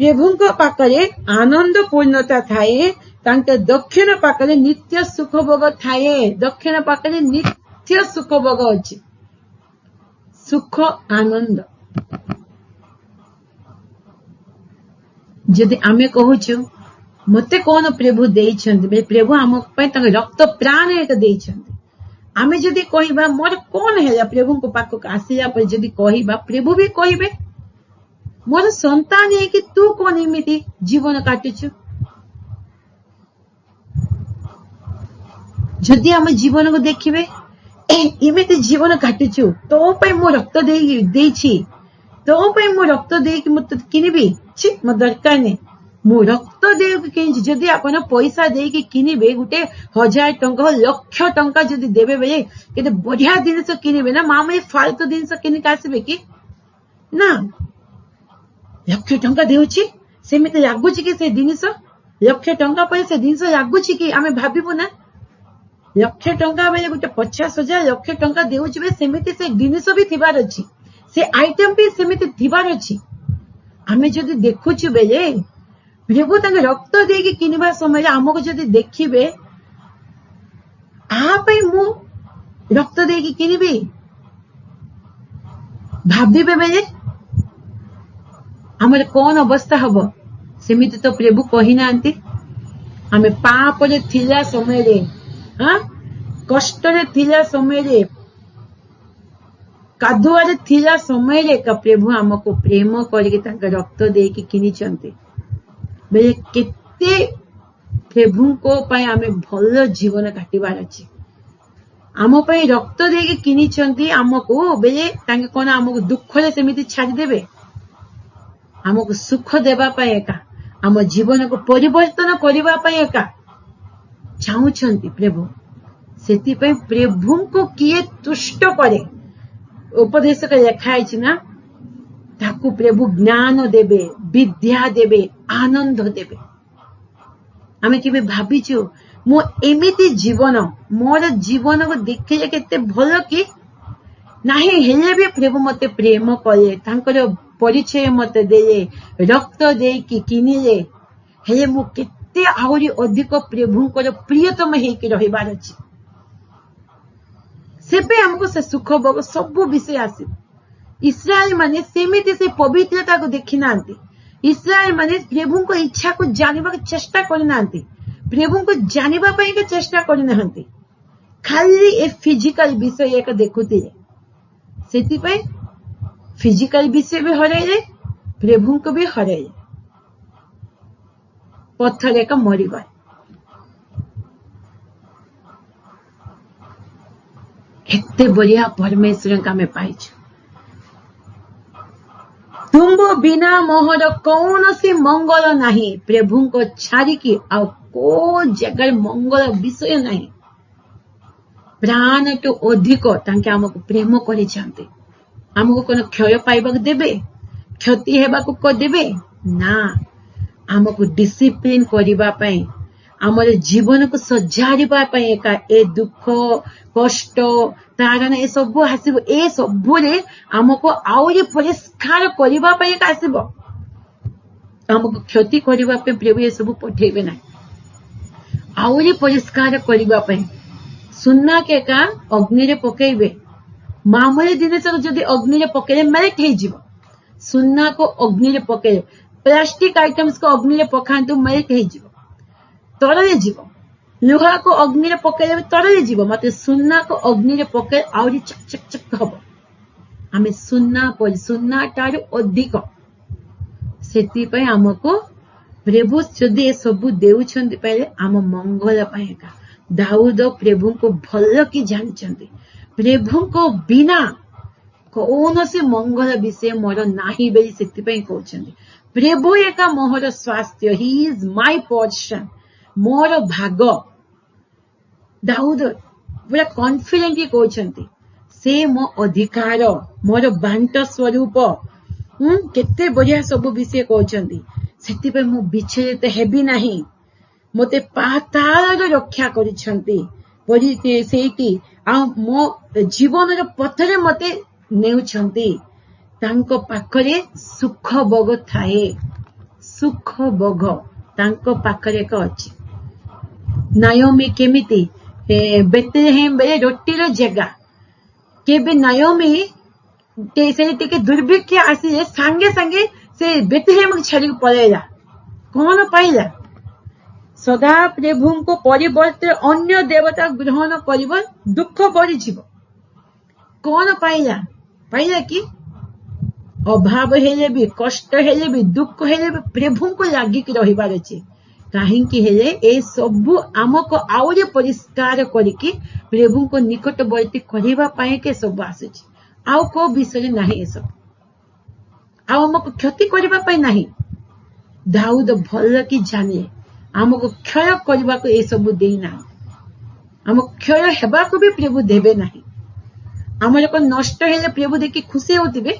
प्रभुଙ୍କ पाखरे आनंद पूर्णता थाए तांके दक्षिण पाखरे नित्य सुख भोग थाए दक्षिण पाखरे नित्य सुख भोग अछि सुख आनंद जदि आमे कहूछु मते कौन प्रभु देइछंती प्रभु हम पई तांके रक्त प्राण एक देइछंती आमे जदि कहिबा मोर कौन हैला प्रभुଙ୍କ पाखक आसिया पर जदि कहिबा प्रभु भी कहिबे मोर संतान है कि तू कौन एमिति जीवन काटुछु जदि हम जीवन को देखिबे एमिति जीवन काटुछु तो पई मो रक्त देइछि तो पई मो रक्त देइकि मते किनिबी छी म दरकार नै मो रक्त देइकि किनि जदि आपण पैसा देइकि किनिबे गुटे 1000 टंका लाख टंका जदि देबे बेले केते बढ़िया जिनिस किनिबे ना मामे फालतू जिनिस किनि कासिबे कि ना लाख टंका देउछि सेमिते लागुछि कि से जिनिस लाख टंका पर से जिनिस लागुछि कि आमे भाबिबो ना लाख टंका बेले गुटे 50,000 लाख टंका देउछि बे सेमिते से जिनिस भी थिबार अछि से आइटम भी सेमिते थिबार अछि आमे जदि देखुछु बेले प्रभु तांके रक्त देकी किनिबा समय हमको जदि देखिबे आ पई मु रक्त देकी किनिबी भाबिबे बेले हमर कोन अवस्था हबो सेमिति तो प्रभु कहि नांती हमें पाप रे थिला समय रे हां कष्ट रे थिला समय रे कादुआ रे थिला समय रे का प्रभु हमको प्रेम करके तांके रक्त देकी किनिचंती बेले केते प्रभु को पई हमें भल जीवन काटिबार अछि आम पई रक्त देकी किनिचंती हमको बेले तांके कोन हमको दुख रे सेमिति छाडी देबे हमको सुख देबा पई एका हम जीवन को परिवर्तन करबा पई एका चाहुचंती प्रभु सेति पई प्रभु को किए तुष्ट करे उपदेश के लिखा है ना ताकू प्रभु ज्ञान देबे विद्या देबे आनंद देबे हमें केबे भाबिछु मो एमिति जीवन मोर जीवन को देखिले केते भलो कि नाही हेले भी प्रभु मते प्रेम करे तांकर परिचय मते देले रक्त देई कि किनिले हेले मु केते आउरी अधिक प्रभुंकर प्रियतम हे कि रहिबार अछि सेबे हमको से सुख भोग सब विषय आसी इस्राएल माने सेमिति से पवित्रता को देखि नांती इस्राएल माने प्रभु को इच्छा को जानिबा के चेष्टा करि नांती प्रभु को जानिबा पई के चेष्टा करि नांती खाली ए फिजिकल विषय एक देखुतिले सेति पई फिजिकल विषय भी हराइले प्रभु को भी हराइले पत्थर एक मरी गए एते बढ़िया परमेश्वर का में पाइछु तुम बिना मोहर कौन सी मंगल नहीं प्रभु को छाड़ी की आ को जगह मंगल विषय नहीं प्राण तो अधिक तांके हमको प्रेम करि चाहते हमको कोन क्षय पाइबा देबे क्षति हेबा को देबे ना हमको डिसिप्लिन करिबा पई हमर जीवन को सजारिबा पई एका ए दुख कष्ट तारण ए सब हसिबो ए सब रे हमको आउरी परिष्कार करिबा पई एका आसीबो हमको क्षति करिबा पे प्रभु ए सब पठेबे ना आउरी परिष्कार करिबा पई सुन्ना के का अग्नि रे पकेइबे मामूली जिनिस जदि अग्नि रे पकेले मेल्ट हे जिवो सुन्ना को अग्नि रे पकेले प्लास्टिक आइटम्स को अग्नि रे पखांतु मेल्ट हे जिवो तळले जिवो लुहा को अग्नि रे पकेले तळले जिवो मते सुन्ना को अग्नि रे पके आउरी चक चक चक हबो हमें सुन्ना तारु अधिक सेति पय हमको प्रभु जदि ए सब देउछंती पहिले हम मंगल पय का दाऊद प्रभु को भल की जानचंती प्रभु को बिना कौन से मंगल विषय मोर नाही बेली सेति पय कहउछंती प्रभु एका मोहर स्वास्थ्य ही इज माय पोर्शन मोर भाग दाऊद पूरा कॉन्फिडेंटली कहउछंती से मो अधिकार मोर बांट स्वरूप केते बढ़िया सब विषय कहते से मु विचलित हेबी नहीं मते पाताल रक्षा करिसेंती मो जीवन पथरे मते नेउछंती तांको पाखरे सुख भोग थाए सुख भोग तांको पाखरे एक अछि नायोमी केमिति बेतलेहेम बेले रोटीर जगह केबे नायोमी टे दुर्भिक्ष आसिले सांगे सांगे से बेतलेहेम छाड़ी पळेला कौन पाइला सदा प्रभु को परिवर्ते अन्य देवता ग्रहण कर दुख पड़े कौन पाइला पाइला कि अभाव हेले भी कष्ट हेले भी दुख हेले भी प्रभु को लागिक रहिबार अछि कहीं हेले ए सबु आमको आउरे परिष्कार करिकी प्रभु को निकटवर्ती करबा पाए के सब आसुछि आउ को विषय नहीं ए सब आमको क्षति करबा पाए नहीं दाऊद भल की जाने आमको क्षय करबा को ए सब देई ना आम क्षय हेबा को भी प्रभु देबे नहीं आमर को नष्ट हेले प्रभु देखि खुशी होतिबे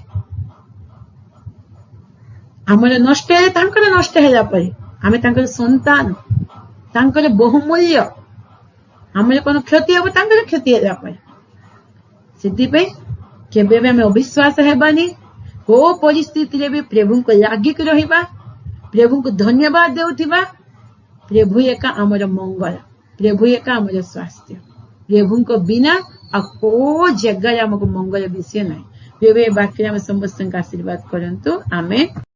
आमर नष्ट हेले तांकर नष्ट हेला परे आमे तांकर संतान तांकर बहुमूल्य आमर कोन क्षति हो तांकर क्षति हेला परे सिद्धि पे केबे भी आमे अविश्वास हेबानी को परिस्थिति रे भी प्रभु को लागिक रहिबा प्रभु को धन्यवाद देउथिबा प्रभु एका आमर मंगल प्रभु एका आमर स्वास्थ्य प्रभु को बिना आ को जगह हमको मंगल विषय नहीं प्रभु वाक्य में समस्त आशीर्वाद करंतु आमेन।